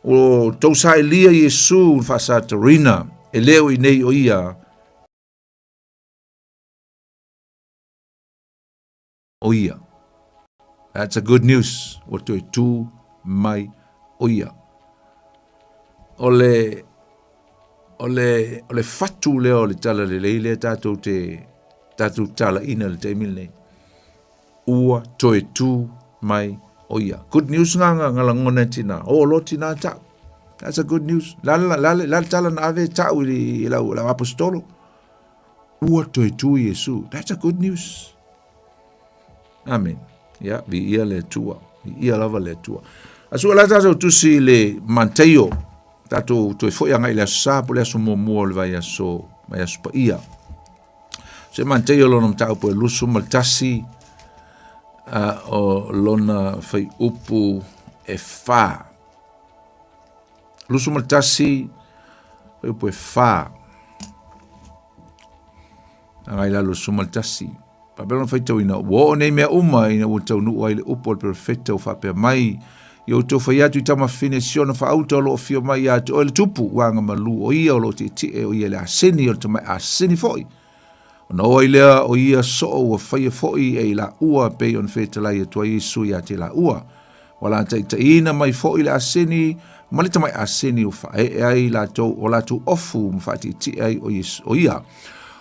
o tau sa Elia Yesu whasa tarina e leo i nei o ia. O ia. That's a good news. O tu e tu mai o ia. O le fatu leo le tala le leile tātou tala ina le teimil nei. Ua toe tu mai o ia. Good news nganga ngalangona tina. Lo tina tau. That's a good news. Lale tala na ave tau i la apostolo. Ua toe tu Yesu. That's a good news. Amen. Ya, vi ia le tua. Vi ia lava le tua. Asua la tātou tusi le manteio. Tato to foi anga ile sa po le so mo le vai so pa ia se manteo lo nom tau po lusu maltasi o lona fai upu e fa lusu maltasi fai upu e fa anga ile lusu maltasi pa belo fai tau ina wo nei me uma ina wo tau nu ai le upu perfetto fa pe mai yo to fa ya tu tama finisiona fa auto lo fio mai ya to el tupu wanga malu o ia lo ti o ia le aseni o tama aseni foi no ile o ia so o fa foi e la ua pe on fetela ia to Yesu ya te la ua Wala ina mai fo ile aseni, malita mai aseni ufa ai la tau o la tu ofu mfati ti ai o ia.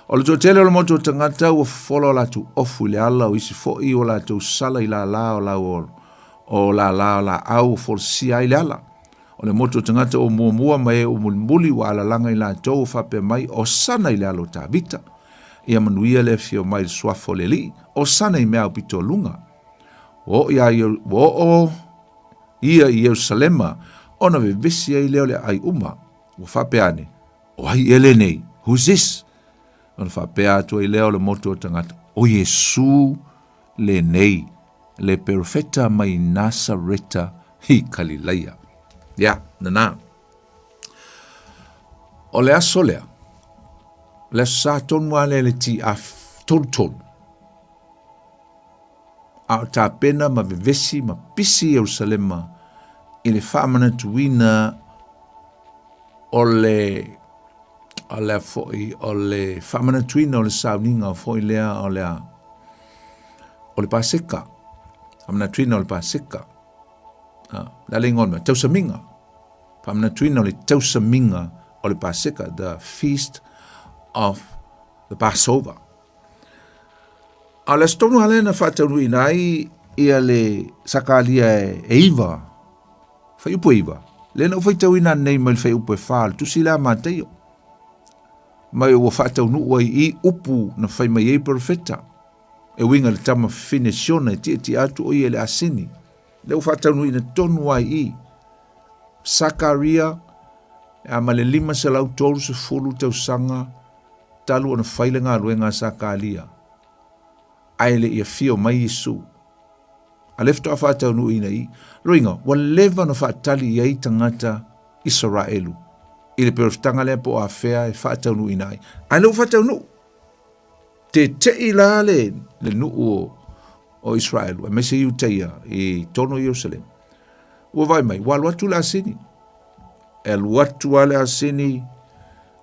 O le tele o le moto tangata o folo la tu ofu le ala o isi fo i o la tu sala i la la o la o la au for si ai le ala. O le moto tangata o mua mai o mulmuli wa ala langa i la tau fape mai o sana i le alo ta vita. Ia manuia le fio mai swafo le li o sana i mea pito lunga. O ia ia i Jerusalema ona vevesi ai leo le ai uma. O fape ane. O ai ele nei. Who's this? Ona whapea atua i leo le moto o tangata. O Yesu le nei, le perfeta mai Nasareta hi Galileia. Ya, nana. O le aso lea, le sa tonua le ti a tonu. A ta pena ma vevesi ma pisi Jerusalema i le whamana tuina o le whamana tuina o le sauninga o foi lea o le paseka. Whamana tuina o le paseka. La lingona, tausaminga. Whamana tuina o le tausaminga o le paseka, the feast of the Passover. A le stonu halena whataunu inai ia le sakalia e iwa. Whai upo iwa. Lena ufai tau ina nei mai whai upo e whaal. Tusi la māteio. Mai ua whataunu ua i upu na whai mai e profeta. E winga le tama finesiona e ti atu o i le asini. Le whataunu ina tonu ai i. Sakaria e amale 5 se lau tolu se fulu tau sanga talu ona whailenga luenga sakalia. Aile ia fio mai Yesu. A lefto a whataunu ina i. Roinga, wa leva na whatali iei tangata Israelu. I le perfetanga lea po a whea e whataunu ina i. Ai leu whataunu. Te i la le nuu o Israelu. A mese iu teia i tono Jerusalem. Ua vai mai, wa luatu la asini. E luatu ale asini.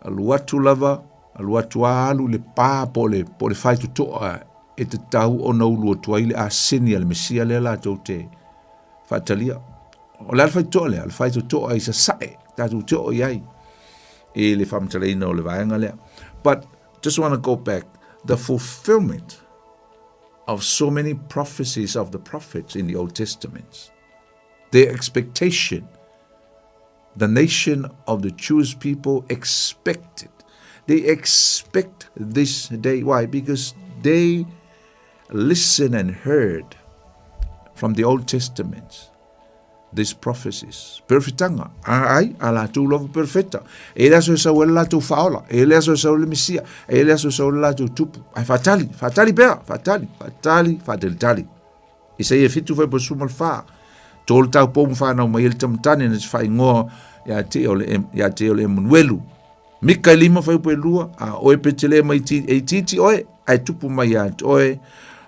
A luatu lava. A luatu alu le pā po le whaitu toa e te tau o na ulu o tuaile a sini al Mesia le la tau te whatalia. O le alwhai toa le, alwhai toa i sa sae, tatu toa iai. E le whamtaleina o le vaenga lea. But just want to go back, the fulfillment of so many prophecies of the prophets in the Old Testament, their expectation, the nation of the Jewish people expected. They expect this day. Why? Because they listened and heard from the Old Testament these prophecies. Perfetanga. Ai, ala tu lova perfeta. Ele aso sa wala tu faola. Ele aso sa le Mesia. Ele aso sa wala tu tupu. Ai fatali pea. Fatali. Isa ia fitu foi por sumal fa. Tol tau pom fa na mai el tamtane na fa ingo ya te ole Emanuelu. Mika lima fai pe lua a oe petele mai titi oe ai tupu mai at oe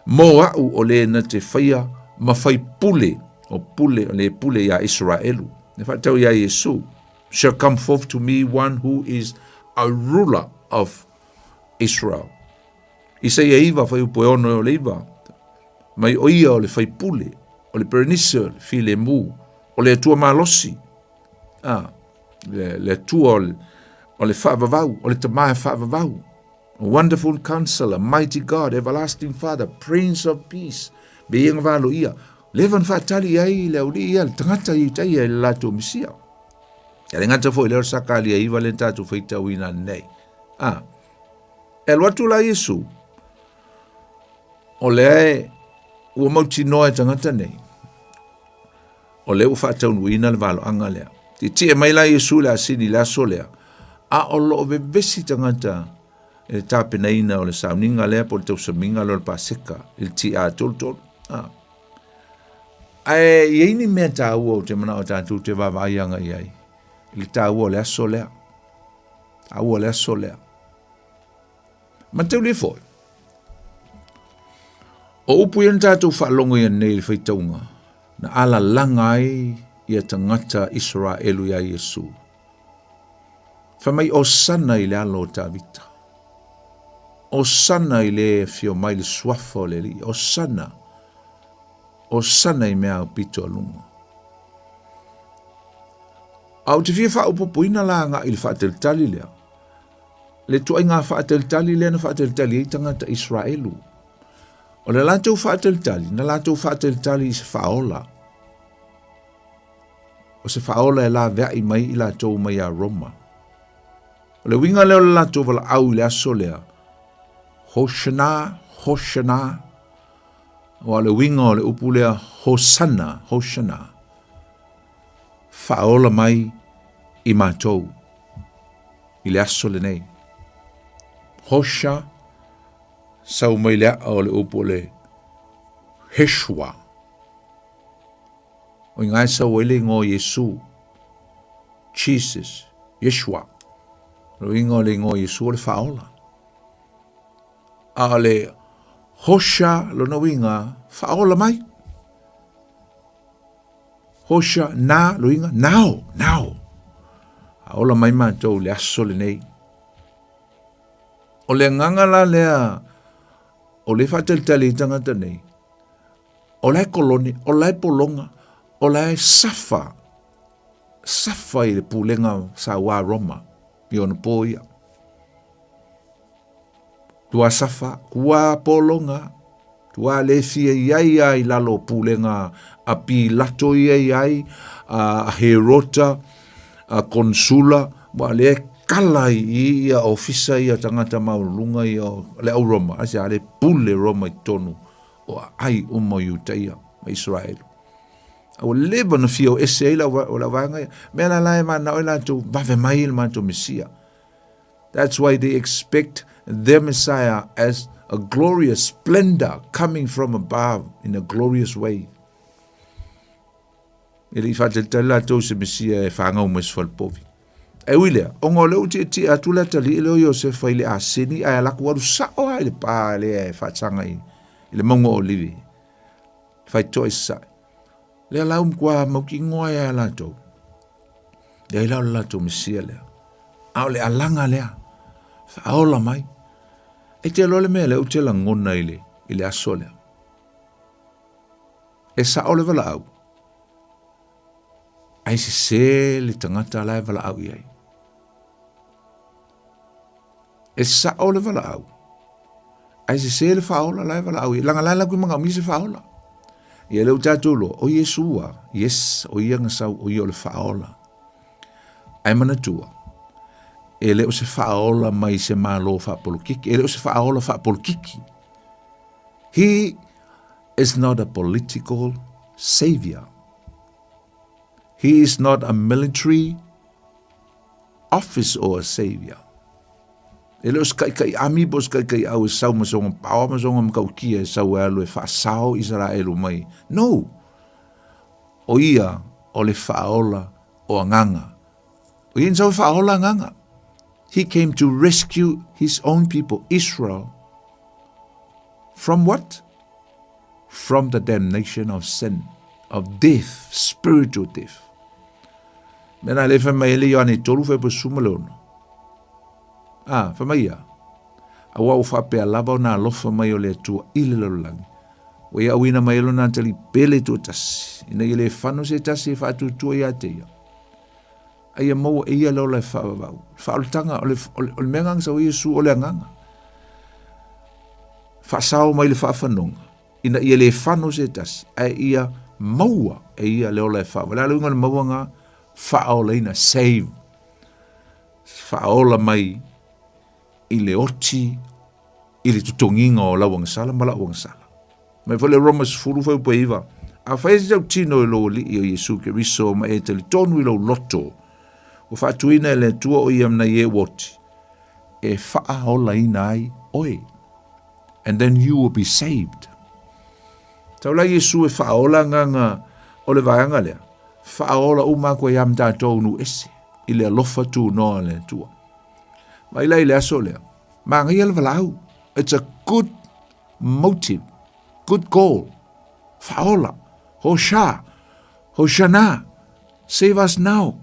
mo au ole na te faia ma fai pule le pule ya Israelu. Ne fa tau ya Yesu, shall come forth to me one who is a ruler of Israel. Isa ia iwa fai upo ono o le iwa. Mai oia o le fai pule, o le pernisel, fi le mu, o le tua malosi. Le tua o le whaavavau, o le tamae whaavavau. Wonderful Counselor, Mighty God, Everlasting Father, Prince of Peace, being valo ia. Levan whaatali ai le uri ia, le tangata i tai e lato Mesia. E le ngata fo i leo sakali ai le tatu whaita wina nei. E watu la Yesu, o le ai, ua mauti noa e tangata nei. O le ufata unuina le valo anga lea. Ti e mai la Yesu le asini le aso lea. A o lo ve vesi tangata e tape naina o le sauninga lea po le tausaminga lo le paseka. Il ti a tol. Ai yeini mea ta ua o te mana o tatu te vavai anga iai. Il ta ua le aso lea. A ua le aso lea. Ma tau le foi. O upu ian tatu whaalongo ian nei le whaitaunga. Na ala langai ia tangata Israelu ia Yesu. Whamai o sana i le alo ta vita. O sana i le fio mai le suafo le li. O sana i mea pito alunga. Au te fia whaopopoina la nga ili whaateltali lea. Le tuai ngā whaateltali lea na whaateltali i tangata Israelu. O le lātou whaateltali, na lātou whaateltali i se whaola. O se whaola e la vea i mai i lātou mai a Roma. O le winga leo le lātou wala au le aso lea. Hoshana, Hoshana. O le winga o le upu lea Hosanna, Hoshana. Whaola mai i mātou. I le aso le nei. Hosha, sau mai lea o le upu le Heshua. O ngai sau ele ngō Yesu. Jesus, Yeshua. Lo ingo le ngō Yesu o le whaola. A le Hosha lo na winga whaola mai. Hosha na lo inga now. Aola mai mātou le aso le nei. O le ngangala lea, o le whateltali tangata nei. O lai koloni, o lai polonga, o lai safa. Safa i le pulenga sa wā Roma. I ona pōia. Tua safa, kua polonga. Tua le fia iai ai lalo pulenga. A pi lato iai, a herota, a konsula. Wa le kala i ia ofisa ia tangata maulunga ia le au Roma. Ase a le pule Roma i tonu. O ai umo Iutaia, ma Israel. O leba na fia o ese ila o la vanga ia. Mea la lai ma na o ila tu bave mai il ma tu Mesia. That's why they expect their Messiah as a glorious splendor coming from above in a glorious way. Ili whateltala tau se Mesia e whangau mes whalpovi. E wilea, o ngō leo ti atula tali leo Iosefa ile a sini ai alaku waru sao ai le pā le e whatanga i le mongo o livi. Whai toi sai. Lea lau mkua mauki ngoa e alatou. Lea ilau alatou Mesia lea. Au le alanga lea. Whaola mai. E te lole mea leo te la ngona ile aso lea. E sa ole wala au. Ai se le tangata lai wala au iai. E sa ole wala au. Ai se le whaola lai wala au iai. Langa lai laku mga mi se whaola. Ia leo tātulo, o Yesua, yes, o ia ngasau, o ia o le whaola. Ai mana tua. E leo se whaola mai se malo whapolokiki. E leo se whaola whapolokiki. He is not a political savior. He is not a military office or a savior. E leo se kai amibo se kai au sau masonga pawa masonga mkaukia e sau alu e whaasao Israelu mai. No. O ia o le whaola o anganga. O ia nsau whaola anganga. He came to rescue his own people, Israel. From what? From the damnation of sin, of death, spiritual death. Mena le whamai ele ane toru whai pasuma leono. Whamai ia. Awa u whapea lava o nā lofa mai o le atua ile lalulangi. O ia awina mai elo nā tali pele tu tasi. Ina ile whano se tasi e whatu tua ia te ia. Aia maua e ia leo lai whawawau. Whaolitanga o le mengang sa o Iesu o le anganga. Whasao mai le whawhanonga. Ina ia le whano se tasi. Ai ia maua e ia leo lai whawawau. Lalo inga le maua ngā whaola ina save. Whaola mai i le oti, i le tutonginga o lawang sala, ma lawang sala. Mai whale Romas furu whau paiva. A whaese jau tino i lo li i o Yesu ke riso ma e tali tonu i lo loto. O whaatuina e le tua o iam na ye woti. E whaaola ina ai oe. And then you will be saved. Tau la Yesu e whaaola nganga o le vaianga lea. Whaaola umako e am tātou nu ese. I le alofa tu noa le tua. Mai lai le aso lea. Ma ngai ala walau. It's a good motive. Good goal. Whaola. Hosha. Hoshana. Save us now.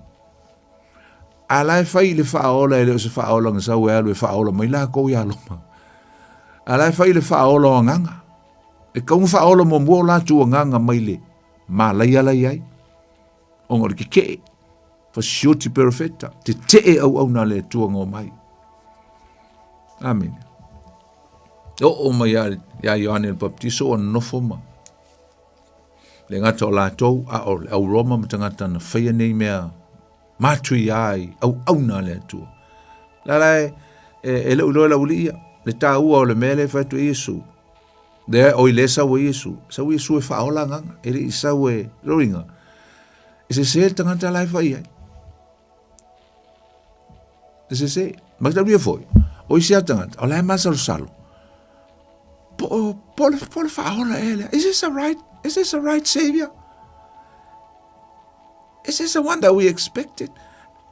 Alai whai le whaola e leo se whaola nga sau e alu e whaola mai la kou ia loma. Alai whai le whaola o nganga. E kaunga whaola mo mua la tu o nganga mai le. Ma lai ala iai. O ngore ke ke. fa sioti perfecta te au na le tua ngo mai amen o mai ya Ioane el Baptiso o nofoma le ngata o lātou au Roma ma tangata na whaia nei mea matui ai au na le atua. Lalai e le uloa la ulia le tā ua o le mele whaitu Iesu. Lea o i le sau Iesu. Sau Iesu e whaola nganga. E le i sau e roinga. E se tangata lai whai ai. E se. Makta ria foi. O i sea tangata. O lai masalo salo. Po le whaola ele. Is this a right? Is this a right Savior? Is this the one that we expected?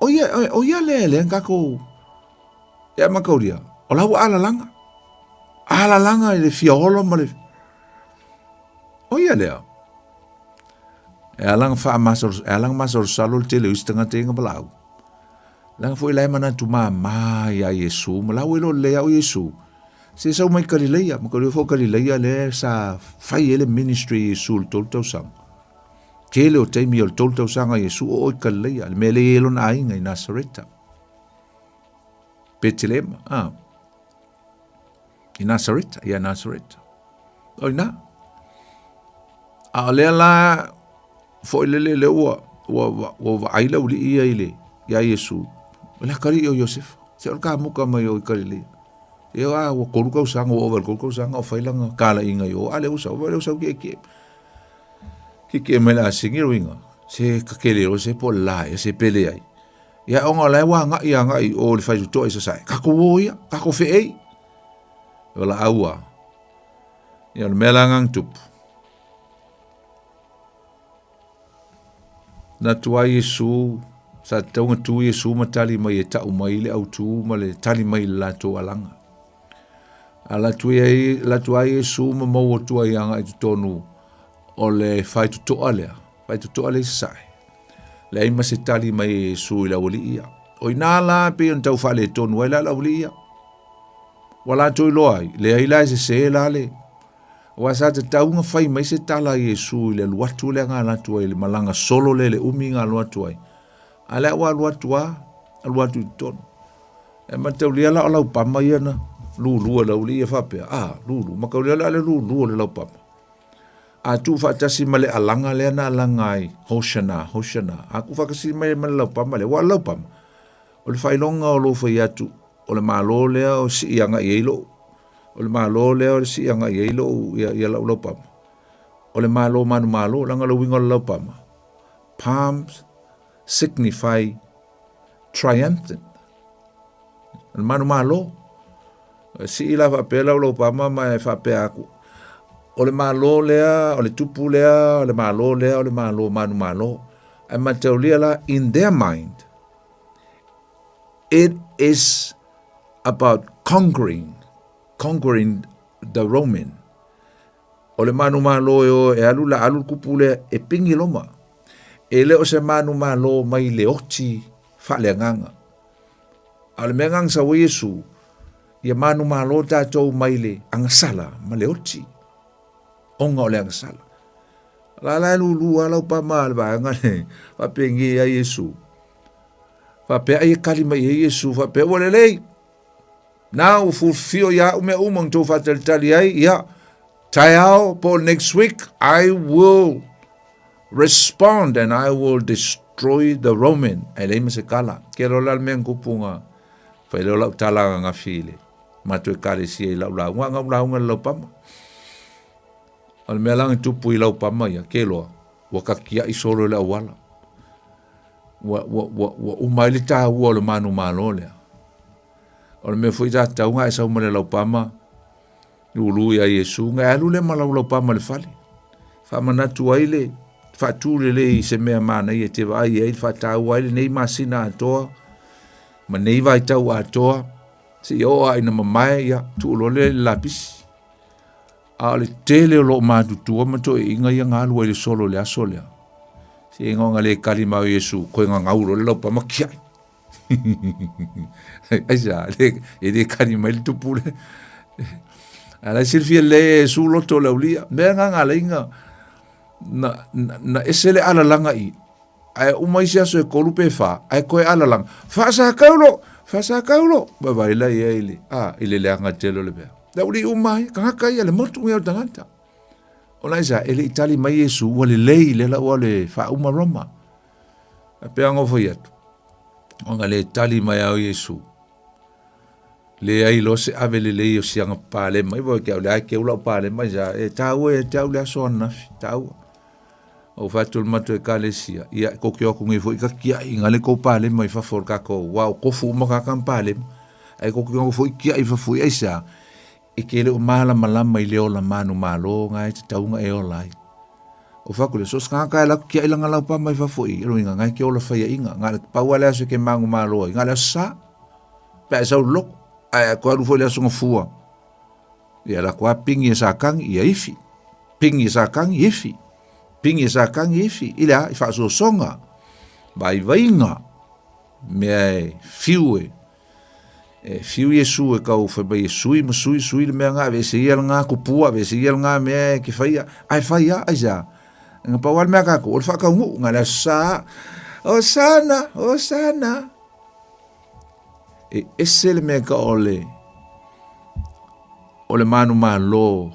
O ia le ngako. Ya makauria. O lau ala langa. Ala langa i le fiaolo ma le. O ia lea. E alang wha masor, e alang masor salo te le ustang te inga balau. Langa fo ilai mana tu ma ya Yesu. Malau ilo lea o Yesu. Se sau mai Galileia, ma kore fo Galileia le sa fai ele ministry Yesu tol tau sang. Kele o teimi o tol tau sanga Yesu o Galileia, le mele elo na inga i Nazareta. Bethlehem, i Nazareta, ia Nazareta. Oi na. A lea la fo le ua aila uli ia ile, ia Yesu. La kari o Yosef, se o ka muka mai o Galileia. E o koruka usanga o over koruka usanga o failanga kala inga yo ale usa ke mela singir winga se kakele o se po la se pele ai ya onga la wa nga ia nga i o le fai to isa sai ka ko ia ka ko fe ei ola aua ya le melangang tup na tua Yesu sa taunga tu Yesu matali mai ta umai le au tu ma le tali mai la to alanga ala tuai la tuai Yesu mo tuai anga i tonu o le fai to ale sai le ima se tali mai Yesu i la olia o ina la pe on tau fale tonu la olia wala to loi le ai la se la le wa sa te taunga fai mai se tala Yesu i le luatu le nga la tuai le malanga solo le umi nga luatu ai ala wa luatu tonu e mataulia la o pa mai na lulu la uli fa pe lulu makaulia la le lulu le lau papa a tu fa tasi male alanga le na langai hoshana a ku fa kasi mai male lau papa le wa lau papa o le failonga o lo fa yatu o le malo le o si yanga yelo o le malo le o si yanga yelo ya lau papa o le malo malo langa lo winga lau papa palms signify triumphant el malo si ila fa pela lo pama ma fa pe aku o le malo lea o le tupu lea o le malo lea o le malo malo and materiala in their mind it is about conquering the Roman o le malo e alu kupule e pingi loma e le o se malo mai le oti fa le nganga al mengang sa Yesu ia manu malo tātou maile angasala maleoti onga ole angasala la lulu ala pa mal ba ngane pa pengi ya Yesu pa pe ai kalima ya Yesu pa pe wole lei now fulfill ya ume umang to fatal tali ai ya tayao po next week I will respond and I will destroy the Roman ele me se kala kero la men kupunga fa lo la tala nga file matu kare si la nga lau pama al melang tu pui lau pama ya kelo wa kakia i solo la wala wa umaili ta wa le manu malole al me foi ta nga sa mo lau pama lulu ya Yesu nga alu le malau lau pama le fali fa manatu aile fa tu le se me mana ye te vai e fa ta wa le nei masina to ma nei vai tau atoa si o ai na mai ya tu lo le lapis ale tele lo ma tu ma to inga ya nga lo le solo le asolia si nga le kalima Yesu ko nga ngaulo le lo pa makia ai ja le kalima le tu pule ala silfia le su lo to le ulia me nga le inga na esele ala langa i ai uma isi aso e kolu pe fa, ai koe alalang, fa sa kaulo, ba ila ia ile, ile le anga telo le bea. Da uli umai, kangaka ia le motu ngeo tangata. Ona isa, ele itali mai Yesu, wale lei le la wale fa uma roma. A pea ngofo iatu. Onga le itali mai au Yesu. Le ai lo se ave le lei o sianga pale mai, bo ke le ai ke ula pale mai ja, tau le aso anafi, tau. O fatul matu e kalesia, ia koki oku ngi fo ika kia inga le ko pale mai fa for kako, wow, kofu uma kakam pale, ai koki oku fo ikia i fa fui aisa, ke le o mala malama i leo la manu malo ngai te taunga e o lai. O fakule, so skaka e la kia ilanga lau pa mai fa fui, ilo inga ngai ke o la faya inga, ngai paua lea se ke mangu malo, inga lea sa, pe sa ulok, ai ko alu fo lea songa fua. Ia la kwa pingi e sa kangi, ia ifi, pingi e sa kangi, ifi. Pingi sa kangi ifi, ila i fa so songa, vai vainga, me fiue, fiu Yesu e kau fa bai sui le mea ngā, ve se ia ngā kupua, ve se ia ngā mea ki faia, ai faia, ai za, ngā pawal mea kako, o le whakaungu, ngā lea sa, o sana, ese le mea ka ole manu malo,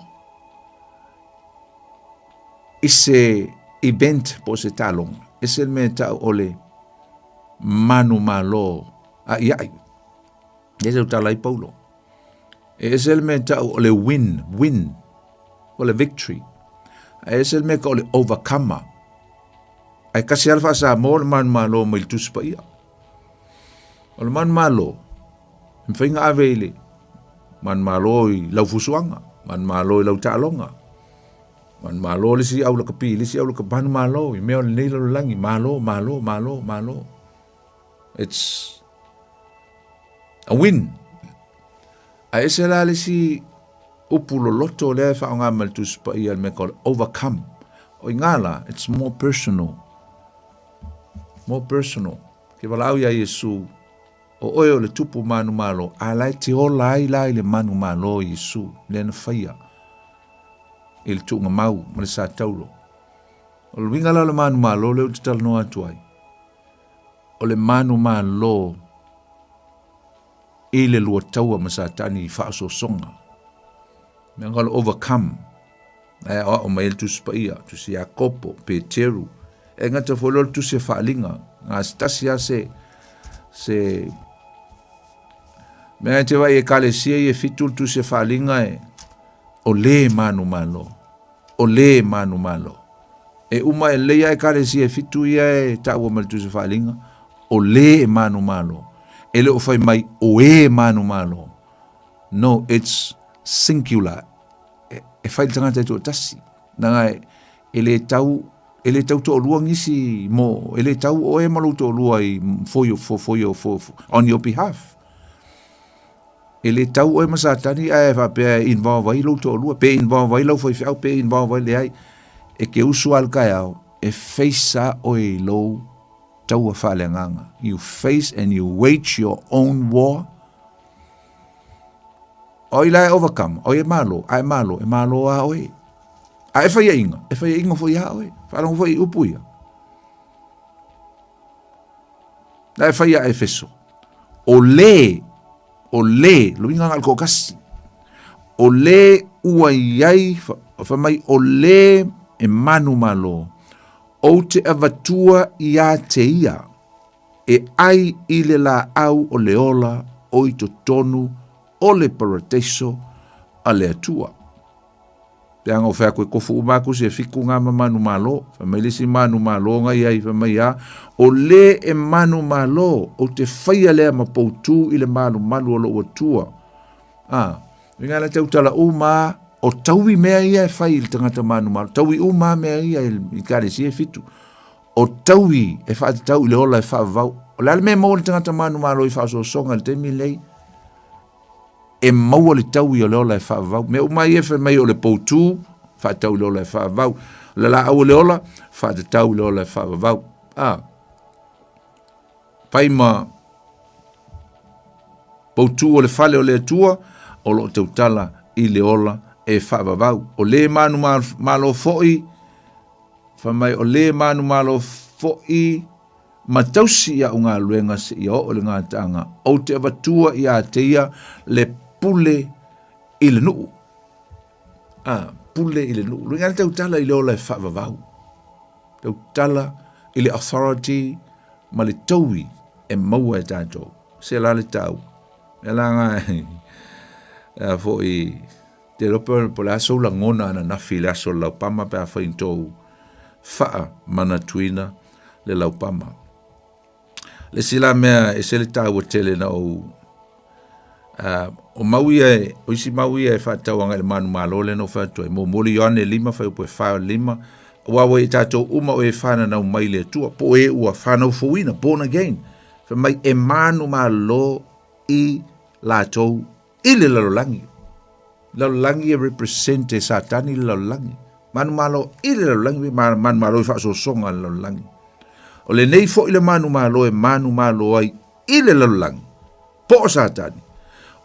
ise event po se talong, ese me ta ole manu malo, iai, ese o talai paulo, ese me ta ole win, ole victory, ese me ka ole overcomer, ai kasi alfa sa mo le manu malo mo il tuspa ia, ole manu malo, mwhinga avele, manu malo i lau fusuanga, manu malo i lau talonga, man malo le si au la kapi le si au la kapanu malo i meo le nei lo langi malo it's a win a ese la le si upu Loloto le fa nga mal tu spa ia me call overcome o ingala it's more personal ke walau ya Yesu o oyo le tupu manu malo a lai te o lai le manu malo Yesu le na faia il tunga mau ma le sa taulo o le winga la le manu malo le uti tal noa tuai o le manu malo i le lua taua ma sa tani fa so songa me ngalo overcome o ma il tu spaia tu si Jakopo Peteru e ngata folo tu se fa linga nga stasia se me te vai e kalesia e fitul tu se fa linga o le manu malo, e uma e leia e kare si e fitu ia e taua maltu se whalinga, o le manu malo, e le o fai mai o e manu malo, no, it's singular, e fai tangata e to tasi, nanga e le tau to olua ngisi mo, e le tau o e malu to olua i for on your behalf, ele tau o masatani ai fa pe involve ai lo to lu pe involve ai lo foi fa pe involve le ai e ke usual kai au e face o e lo tau fa le nganga you face and you wage your own war o ila overcome o e malo e malo a oi ai fa inga foi a oi fa non foi upuia dai fa ia e feso o le, lo inga ngal kokasi, o le ua iai, fa mai o le e manu malo, o te avatua ia te ia, e ai ile la au o le ola, o i to tonu, o le paradiso, a le atua. Te anga o whea koe kofu umaku se fiku ngā manu malo, fa mai lisi manu malo ngai ai fa mai a, o le e manu malo, o te whaia lea ma poutu i le manu malo o lo atua. Winga la tau tala uma, o taui mea ia e whai il tangata manu malo, taui uma mea ia i kare si e fitu. O taui e wha te tau i le ola e wha vau, o le ale mea maua le tangata manu malo i wha so songa le temi lei, e maua le tau i o le ola e whaavau. Me umai e wha mai o le poutu, wha tau le ola e whaavau. Le la au le ola, wha te tau le ola e whaavau. Pai ma poutu o le whale o le atua, o lo te utala i le ola e whaavau. O le manu malo foi, wha mai o le manu malo foi, ma tausi ia o ngā luenga se ia o le ngā tanga, o te avatua ia te ia le pule i le nuu. Pule i le nuu. Luenga tau tala i le ola e whaavavau. Tau tala i le authority ma le taui e maua e tātou. Se la le tau. E la ngā fo i te ropa po le aso la ngona ana nafi le aso lau pama pe a whaintou faa mana tuina le lau pama. Le sila mea e se le tau o tele na o mauia o isi mauia e whaatau anga le manu malole no whaatau e mo moli yoane lima whai upo e whao lima wawa i tātou uma o e whana nau mai le tua po e ua whanau fuina born again wha mai e manu malo i lātou i le lalolangi e represente satani le lalolangi manu malo i le lalolangi manu malo i whaaso songa le lalolangi o le nei fo i le manu malo e manu malo ai i le lalolangi po o satani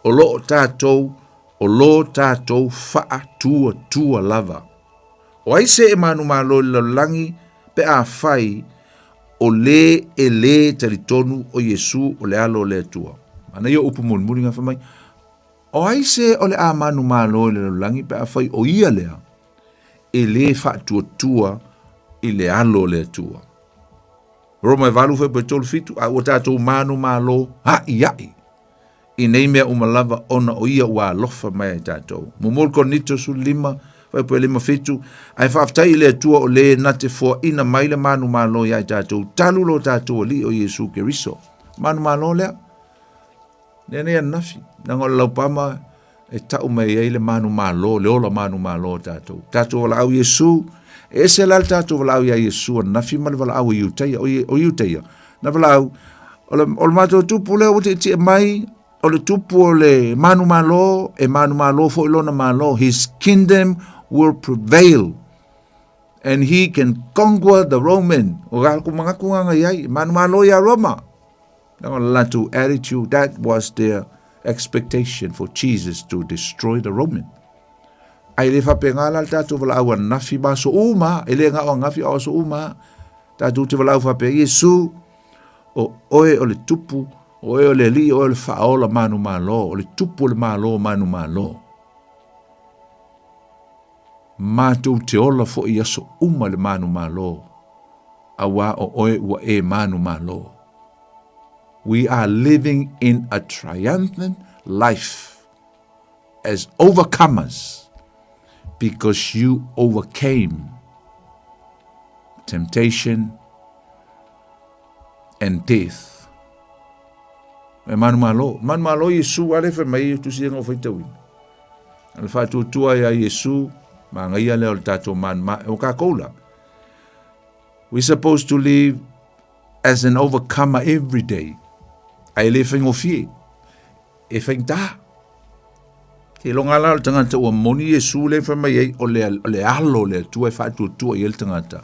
o lo tātou faa tua lava o ai se e manu malo le lalolangi pe a whai o le e le taritonu o Yesu o le alo le tua ana yo upu munmuri ngā whamai o ai se o le a manu malo le lalolangi pe a whai o ia lea e le faa tua i le alo le tua Roma e valu fai pe tolu fitu a o tātou manu malo iai i nei mea umalava ona o ia ua alofa mai ai tātou mumol konito su lima fai pe lima fitu ai whaaftai le tua o le nate fua ina mai le manu malo iai tātou talu lo tātou li o Yesu Keriso manu malo lea nene ia nafi nango lau pama e tau mai ai le manu malo le ola manu malo tātou wala au Yesu e se lal tātou wala au ia Yesu nafi mali wala au iuteia o iuteia na wala au o le matou tupu lea o te tia mai o le tupu o le manu malo fo ilona malo his kingdom will prevail and he can conquer the Roman o galku mangaku nga iai manu malo ia Roma latu attitude that was their expectation for Jesus to destroy the Roman ai le whapengala tātou wala au nafi ba so uma ele nga o ngafi o so uma tātou te wala au whape Yesu o oe o le tupu o e o le li o le whaola manu malo o le tupu le malo manu malo mātou te ola fo i aso uma le manu malo awa o oe ua e manu malo we are living in a triumphant life as overcomers because you overcame temptation and death. E manu malo Yesu ale fe mai tu si ngo feita wi. Al fa tu tua ya Yesu ma ngai ale o tato man ma o ka kola. We supposed to live as an overcomer every day. Ai le fengo fie. E fengta. Ke longa la o tangata o moni Yesu le fe mai o le alo le tu e fa tu tua i el tangata.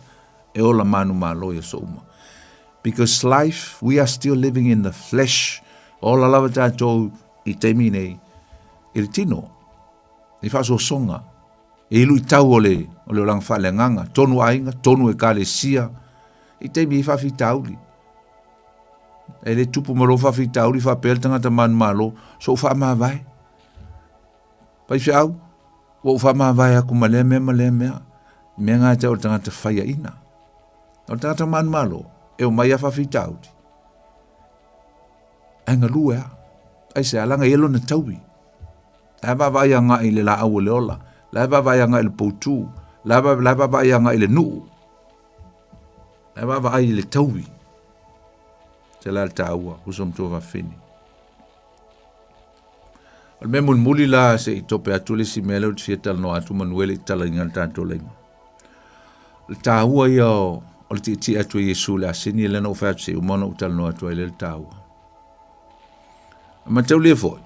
E o la manu malo Yesu uma. Because life, we are still living in the flesh. O la lava tātou I teimi nei, I le tino, I whaso songa, I ilu I tau o le lang whale nganga, tonu ainga, tonu e kale sia, I teimi I whawhi tauli. E le tupu malo whawhi tauli, whapel tangata man malo, so wha vai. Pai whiau, o wha vai aku maleme, mea ngā te o tangata whaia ina. O tangata man malo, e o mai a whawhi tauli. Anga lua, ai se alanga yelo na taubi. Lava vai anga I le la au le ola, lava vai anga I le poutu, lava vai anga I le nuu, lava vai I le taubi. Se la taua, usom tova fini. Al me muli la se I tope atu le si mele o fiatal no atu manuele I tala ingal tanto lenga. Le taua ia o le ti atu Yesu le asini le no fatu se umona utal no atu le taua. Ma tau le foi.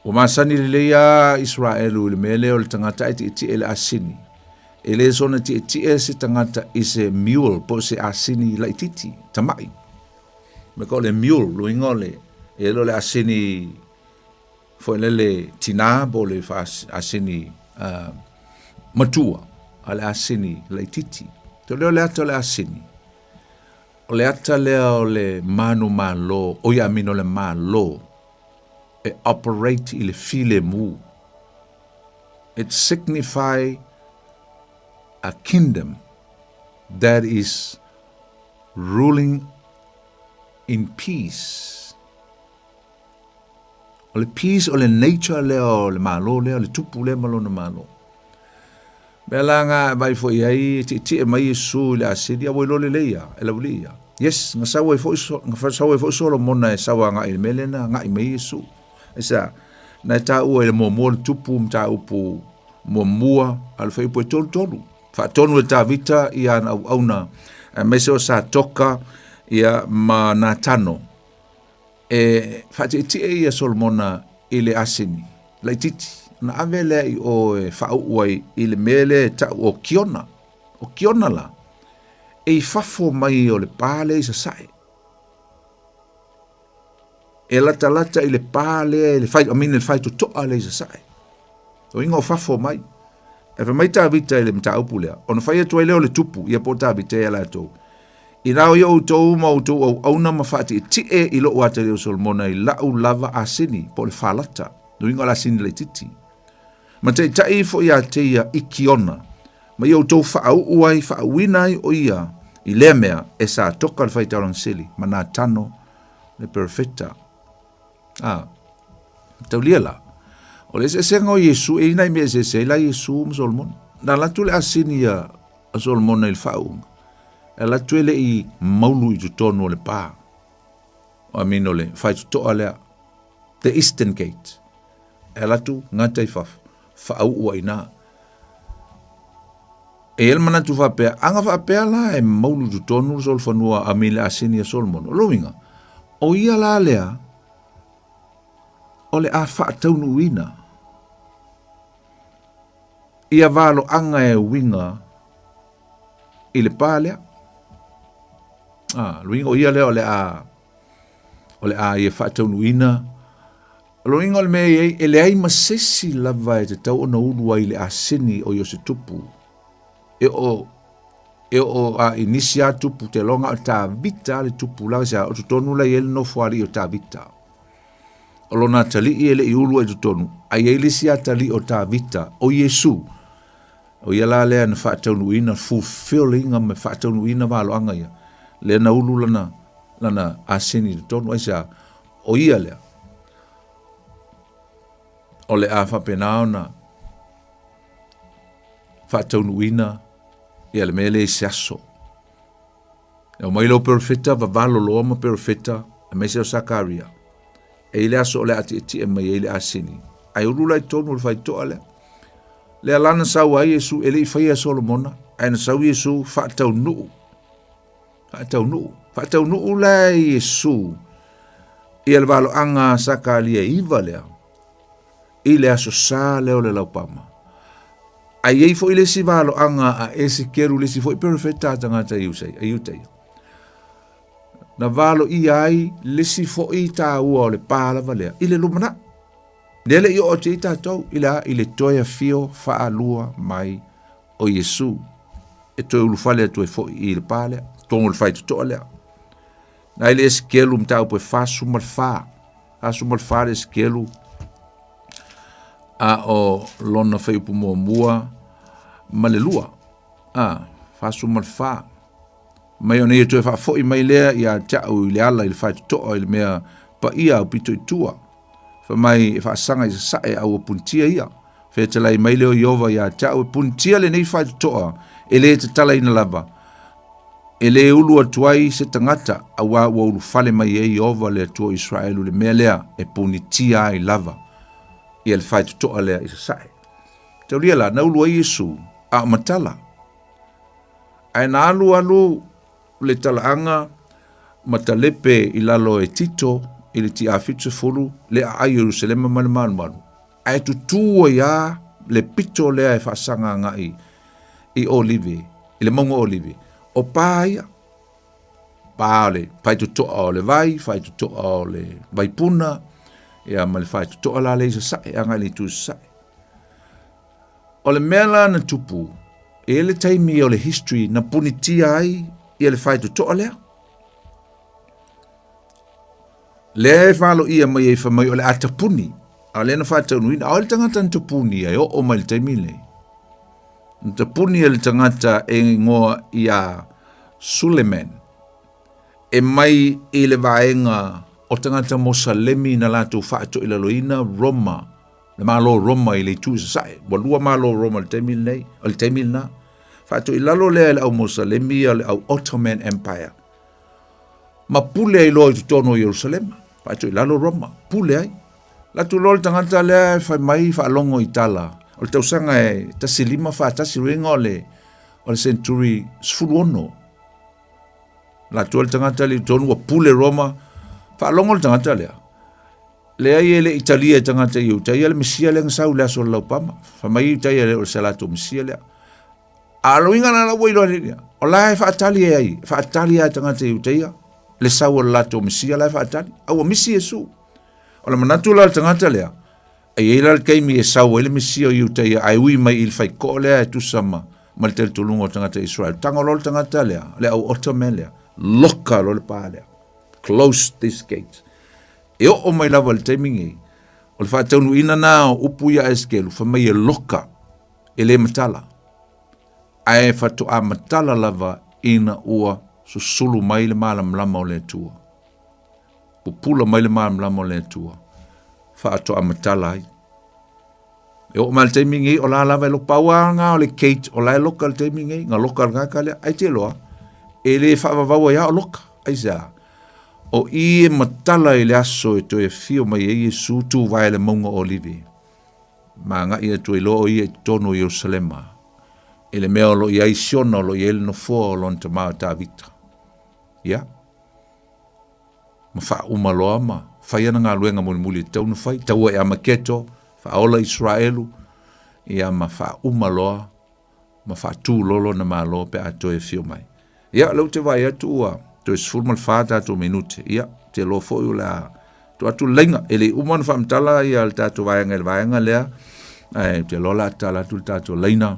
O masani le ya Israel le mele o le tangata ti ele asini. Ele sona ti se tangata is a mule po se asini la titi tamai. Me ko le mule lo ingole e lo le asini foi le tina bo le fa asini matua ale asini la titi. To le ato le asini. o le ata lea o le manu malo, o ia mino le malo, e operate i le file mu. It signify a kingdom that is ruling in peace. O le peace o le nature lea o le malo lea, o le tupu lea malo na malo. Mea langa mai fo iai, ti e mai Yesu le asiri, a wailo le leia, e la ulia. Yes, nga sawa e fo solo mona e sawa nga il melena, nga i mai Yesu. Esa, na ta ua ele mo le tupu, mta upu mua, al fai po e tolu. Fa tonu e ta vita, ia na auna, mese o sa toka, ia ma na tano. E fa te ia solo mona ile asini, lai titi. Na avele i o whauai i le mele ta o kiona la, e i fafo mai o le pāle i sa sae. E lata i le pāle, le fai to toa le i sa sae. O inga o fafo mai. E fa mai ta vita i le mta upu lea. O na fai atua i leo le tupu, ia po ta vita i la tau. I rao i au tau ma au tau au auna mawhati e tie i lo wata leo solmona i lau lava asini po le whalata. No inga la sini le titi. Ma te tai fo ia te ia ikiona. Ma iau tau whaau uai, whaawinai o ia, i lea mea, e sa toka le whaitaurang sili, ma nā tano le perfecta. Tau lia la. O le se senga o Yesu, e inai mea se la Yesu ma Solomon. Na latu le asini a Solomon i le whaunga. E latu ele i maulu i tu tonu o le pā. O amino le whaitutoa lea. The Eastern Gate. E latu ngata i fafu. Whaau ua ina. E el mana tu whapea, anga whapea la e maulu tu tonu sol whanua a mele asini a Solomon. O loinga, o ia la lea, o le a whaataunu uina. Ia valo anga e winga i le pālea. Loinga o ia lea o le a ia whaataunu uina. Lo inga le mei e le ai masesi lava e te tau ona urua i le asini o Yose tupu. E o a inisia tupu te longa o ta vita le tupu la sa o tutonu la yel no fuari o ta vita. O lona tali i ele i urua i tutonu. A yeli si atali o ta vita o Yesu. O yala lea na whaataunu ina fulfilling me whaataunu ina valo anga ia. Le na ulu lana asini tutonu aisa o ia lea. O le a whapenao na whaataunuina i ale mele i seaso. E o mailo perfecta, vavalo loa ma perfecta, a mese o Sakaria. E ile aso o le ati e mai e ile asini. Ai urula i tonu le whaitoa lea. Le alana sau ai Yesu, ele i whaia Solomona, ai na sau Yesu whaataunuu. Whaataunuu le Yesu. I ale valo anga Sakaria iwa lea. Ile aso sa leo le laupama. Ai ei fo ile si valo anga a esi keru le si fo i perfecta tangata iutei. Na valo i ai le si fo i ta ua o le pala valea. Ile lumana. Nele i o te i tātou ile toia fio faa lua mai o Yesu. E toi ulufale a toi fo i le pala. Tongo le fai tutoa lea. Na ile esi kelu mtau po e fasu malfa. Fasu malfa le esi kelu. A o lona fai upu mua malelua. Fasu malfa. Mai o nei tu e wha fo i mai lea i a tau i le ala i le whai tutoa i le mea pa ia o pito i tua. Fa mai e wha sanga i sa sae au o puntia ia. Fe te lai mai leo i ova i a tau e puntia le nei whai tutoa e le te tala ina lava. E le ulu atuai se tangata a wa ulu fale mai e i ova le atua Israelu le mea lea e punitia i lava. I le whai tutoa lea i sa sae. Te ria la, na ulu a Yesu a matala. Ai na alu le talaanga matalepe i lalo e tito i le ti awhitse fulu le a Jerusalema manu. Ai tutua ia le pito lea e whasanga ngai i olive, i le mongo olive. O pāia, pāle, whai tutoa o le vai, whai tutoa o le vaipuna, ia ma le whai tutoa la le isa sae, anga le tu sae. O le mela na tupu, e le taimi o le history na punitia ai, ia le whai tutoa lea. Le falo ia mai e fa mai o le atapuni. A le na whātau nuina. A o le tangata na tapuni ai o mai le taimile. Na tapuni e le tangata e ngoa ia Suleiman. E mai i le vaenga o tangata Mosalemi na lātou whātau ila loina Roma. Le malo Roma i le tu sae. Walua malo Roma le taimile nei. O le taimile na. Whātau i lalo lea le au Mosalemi le au Ottoman Empire. Ma pule ai loa i tutono Jerusalem. Whātau i lalo Roma. Pule ai. La tu lol tangata le fai mai fa longo itala. O le tausanga e tasi lima fa tasi ringa o le century sfuluono. La tu lol tangata le tonu wa pule Roma fa longo le tangata lea. Le ai le Italia tangata iu tai le Mesia le ngasau le aso lau pama. Fa mai tai le o salato Mesia le. A loinga na wai lo le. O la fa atali ai, fa atali tangata iu tai le sau la to Mesia la fa atali. Au Mesia Yesu. O la manatu la tangata lea. Ai eila le kaimi e sau ele Mesia iu tai ai ui mai il fai ko lea tu sama. Ma le tel tulungo tangata Israel. Tango lo tangata lea. Le au Ottoman lea. Loka lo le pa lea. Close this gate. E o mai lava le taimingi. O le whātaunu ina nā o upu ia eskelu. Wha mai e loka. E le matala. Ai whatu a matala lava ina ua susulu mai le malam lama o le tua. Upula mai le malam lama o le tua. Whatu a matala ai. E o mai le taimingi o la lava e lo paua ngā o le Kate o la e loka le taimingi. Ngā loka le ngaka lea. Ai te loa. E le whaavawawa ia o loka. Ai zaa. O i e matala i le aso e to e fio mai e Yesu tu vai le maunga olive. Ma nga i e to i lo i e tono Jerusalema. E le mea lo i ai siona lo i ele no fua o lon te maa ta vita. Ia. Ma wha uma loa ma. Whai ana ngā luenga muli muli tau na whai. Tau e amaketo. Wha ola Israelu. Ia ma wha uma loa. Ma wha tū lolo na maa loa pe a to e fio mai. Ia lau te vai atu ua. To is formal fata to minute ia te lo fo la to atu lenga ele uman fam tala ia al tatu vaenga lea te lo la tala tu tatu leina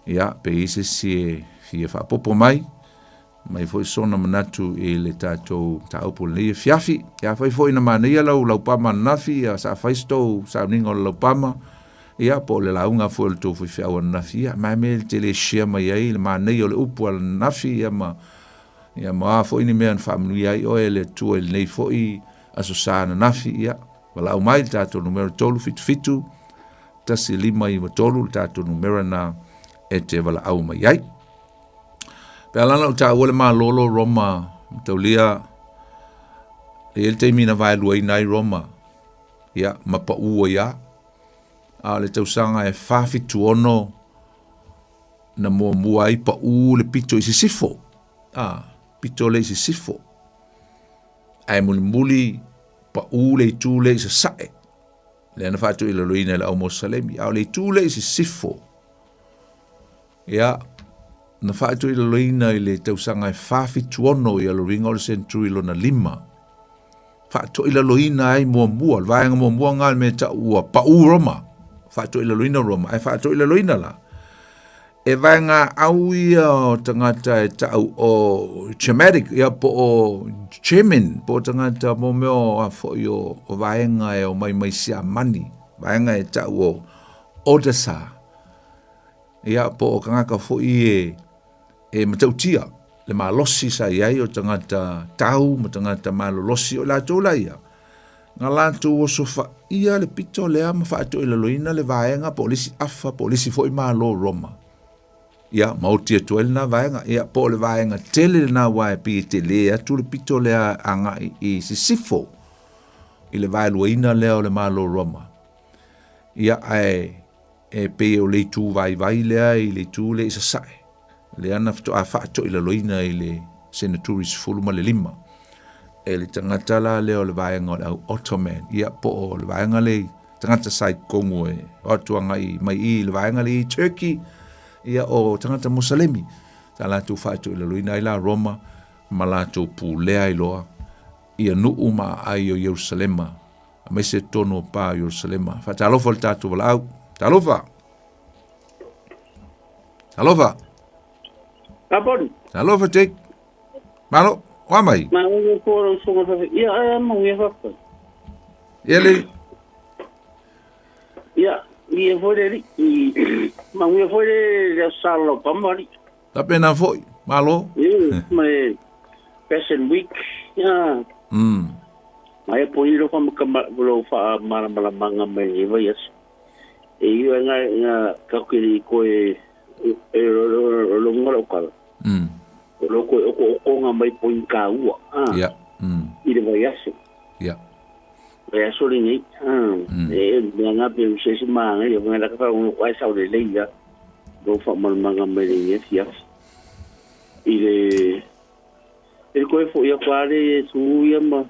ia pe ise si fie fa popo mai foi sona manatu ele tatu ta opo le fiafi ia foi na mania lau pama nafi ia sa faisto sa ningo lau pama ia po le launga fo le to fi au nafi ia ma me te le shia mai ai le mania le upo al nafi ia ma ia ma fo ini me an family ai o ele tu el nei fo I aso sana nafi ia wala o mai tato numero tolu fitu tasi lima I tolu tato numero na e te wala au mai ai pe alana o ta wole ma lolo Roma taulia ele te mina vai luai nai Roma ia ma pa ua ia a le tausanga e fafitu ono na mua ai pa u le pito I sifo pito le sifo. Ai muli pa u le tu le sae. Le ana fatu ila loina la o Salemi. Au le tu le sifo. Ia na fatu ila loina ile tausanga e fafi tuono ia lo ringa o le century lo na lima. Fatu ila loina ai mua. Vaenga mua ngal me ta ua pa u Roma. Fatu ila loina Roma. Ai fatu ila loina la. E vaenga au ia o tangata e tau o chematic ia po o chemin po tangata mo meo a fo yo o vaenga e o mai sia mani vaenga e tau o Odessa ia po o kangaka fo I e matautia le malosi sa iai o tangata tau ma tangata malolosi o la tola ia nga lantu o sofa ia le pito lea ma fatu ila loina le vaenga polisi afa polisi fo I malo Roma ia mauti e tuel na vaenga ia po le vaenga tele na wae pi te lea tu le pito lea anga I sifo I le vaeluina lea o le malo Roma ia e pe o le tu vai lea I le tu le isa sae le ana fto a fato I le loina I le senaturis fuluma le lima e le tangata la lea o le vaenga o Ottoman ia po o le vaenga le tangata sai kongo e o tuanga I mai I le vaenga le Turkey ia o tangata Mosalemi ta la tu fatu ila luina ila Roma ma la tu pulea iloa ia nuu ma ai o Jerusalema a me se tono pa Jerusalema fa talofa o tatu walau talofa Apon talofa tek malo Wa mai. Ma o ko so ko ia ma ia fa. Ele. Ia, ia foi ma ia foi de salo pamari. Ta pena foi. Malo. Ma Fashion Week. Ya. Mai poi lo como lo fa mala manga me vai as. E io nga ka ko lo ngolo ka. Lo ko nga mai poi ka ua. Ya. Ile vai as. Ya. Vai so ni. E nga pe se manga e nga ka fa un kwai sau de leia. Do fa mal manga me ni fia. Ile e ko fo ia pare su ia ma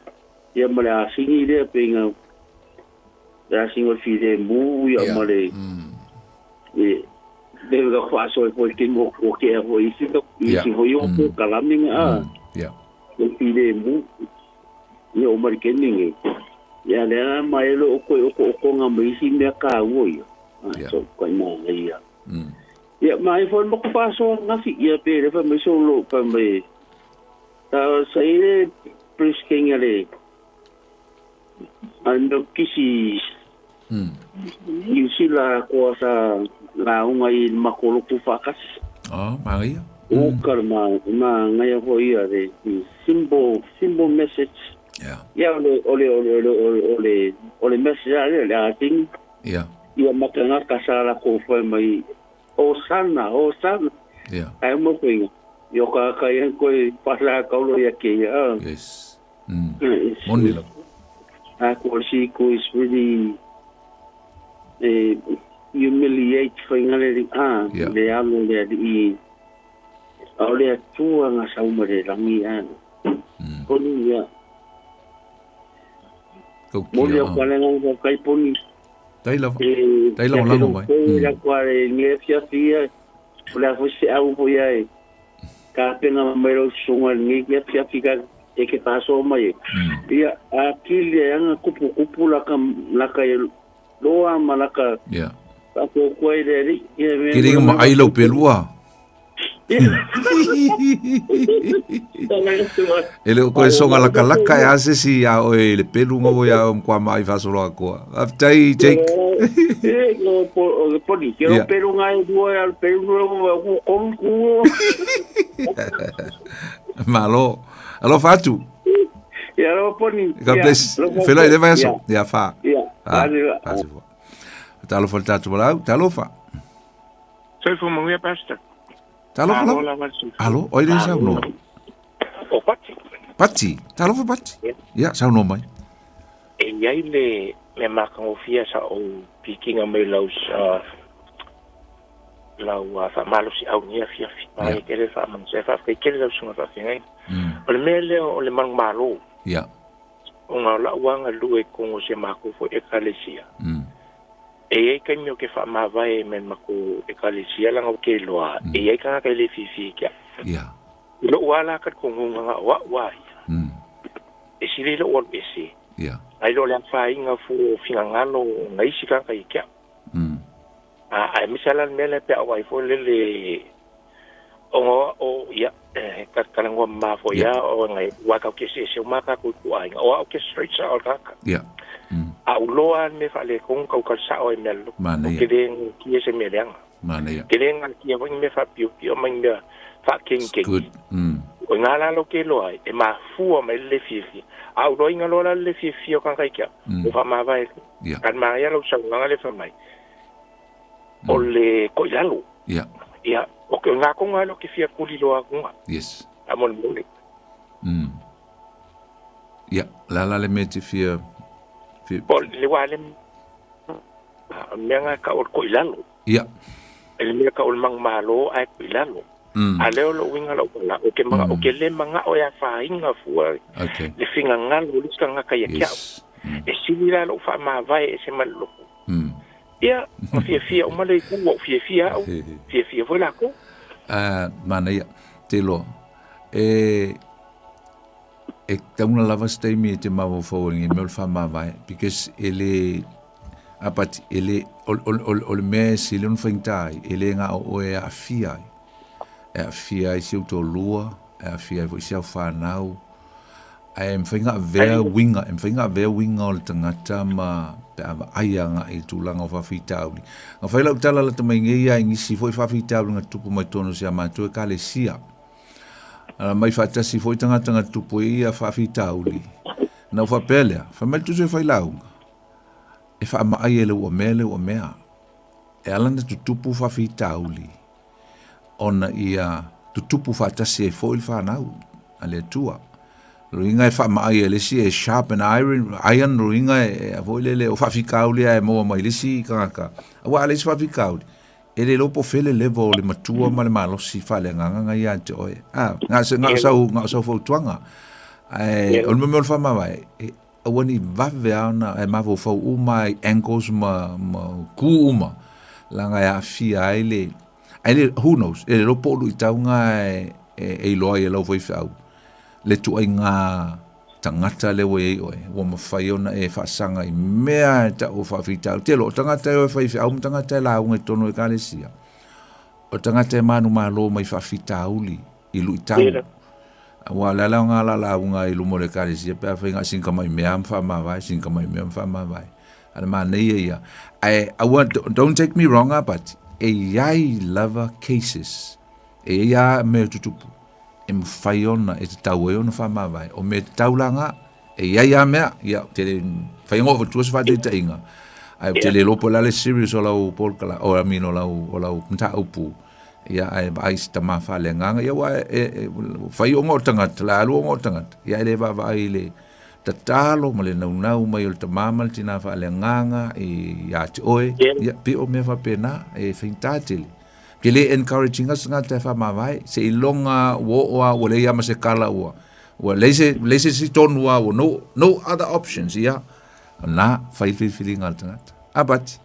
la singi de pinga la singo fi de mu ia ma le e deve ga fa so po que mo o que é o isso isso foi o que calaminga ya o fi de mu ia o mar que ninguém ia le ma ele o ko nga me si me ka o ia so ko na ia ia mai foi mo fa so nga fi ia pe le fa me so lo pa me saya prisking ale ando kisi sila kuasa laungai makolo kufakas Maria o karma ngaya hoia de symbol message ya ole message ale I think ia makanga kasara ko foi mai osana ai mo pinga yo kaya ko pala kaulo ya ke yes monilo ako si ko is really humiliate finally le amo le di ole tu nga sa umare rangi ko niya mo le ko le ngo kai poni dai la lango mai ya kwa le fia la fosse au foi ka pena mero sunga ni ya fika e que pasó mai ia aqui le anga kupu la ka lo ama la ka ka ko koi ri que diga ma ai lo pelua ele ko songa la kalaka ya se si ya o ele pelu ngo ya kwa mai fa solo ko aftai take no por ni que o pelu ngai duo al pelu con cu malo alo fatu ya lo poni kapes fela ele vai so ya fa ya talo falta tu lá talo fa soy fumo ya pasta talo alo oi le sa no o pati talo fa pati ya sa no mai e ai le marca o fia sa o picking a me los la fa malo si au nia fia ai que le fa man se fa que le so fa fia o le mele o le mang malo ya o la wanga lue ko se mako fo ekalesia e ka mio ke fa ma vai men mako ekalesia la ke loa e ka ka le fifi kia ya lo wala ka ko nga wa e si le o besi ya ai lo le fa inga fu finangalo ngai sika ka ikia ai misalan mele pe wai fo le o ya ka kalangwa ma fo ya o ngai wa ka ke se maka ku ai o ke straight sa o ka ya a uloan me fa le kong ka sa o mel ke den ki se me yang mana ya ke den ki o me fa piu man me fa king good o ngala lo ke lo ai e ma fu o me le fifi a ulo inga lo la le fifi o kan ka kia o fa ma vai kan ma ya lo sa ngale fa mai o le ko yalo ya o ke nga ko ngalo ke fia kuli lo aku yes amon mole ya la le meti fia Pol le wale menga ka o ko ilalo ya el me ka o mang malo ai ko ilalo a leo lo winga lo la o ke manga o ke le manga o ya fa inga fu le finga ngalo le ska nga ka ya kia e sibira lo fa ma vai e se malo ya o fia o male ku o fia vola ko mana ya telo e tauna lava stay me te mawo fo ngi mel fa ma vai because ele apati ele o le me si le nfintai ele nga o e afia se to lua e afia vo se fa nau ai mwhainga vea winga o le tangata ma pe ava aianga i tūlanga o whawhitauli. Ngā whailau tala la tamaingi ia ingisi foi whawhitauli ngā tupu mai tono si a mātua e kale sia. Mai whatasi foi tangata ngā tupu ia whawhitauli. Nau whapelea, whamai tusu e whailaunga. E whaamaai e ua mea. E alana tutupu whawhitauli. Ona ia tutupu whatasi e foi whanau. Ale tua. Ruinga e whaamaai e lesi e sharp and iron ruinga e avoilele o whawhikauli e moa mai lesi kangaka. Awa alesi whawhikauli. E le lopo fele levo o le matua ma le malosi whale nganga ia te oe. Ngā sau fautuanga. O le mamel whamawai. Awani vave ana e mavo fau uma e ankles ma ku uma. Langa e a fia aile. Who knows? E le lopo lu i taunga e loa e lau whaifau. Le tuai ngā tangata le wei oe, wa mawhai ona e whaasanga i mea ta o whawhitau. Te lo, tangata e oe whaiwhau, tangata e launga i tono e kālesia. O tangata e manu malo mai whawhitauli i lui tau. Wa la ngā la launga i lumo le kālesia, pēr whainga sinka mai mea mwhamawai, sinka mai mea mwhamawai. Ana mā neia ia. Don't take me wrong, but e iai lava cases, e ia mea tutupu. E mwhai ona e te tau e ona whamawai. O me te taulanga, e ia mea, ia, te le whaingo o tuas whate te inga. Ai te le lopo lale series o lau polkala, o amino o lau mta upu. Ia ai ais ta mawhale nganga, ia wa whai o ngotangata, la alu o ngotangata. Ia ele wawai le ta talo, ma le naunau mai o le ta mamal tina whale nganga, ia te oe, ia pi o mea whapena, e whaintatele. Ke le encouraging us ngā te whamawai, se ilonga woa o le ia ma se kala ua. Ua leise si tonu ua, no other options, ia. Nā, whaifili ngā tangata. Abati.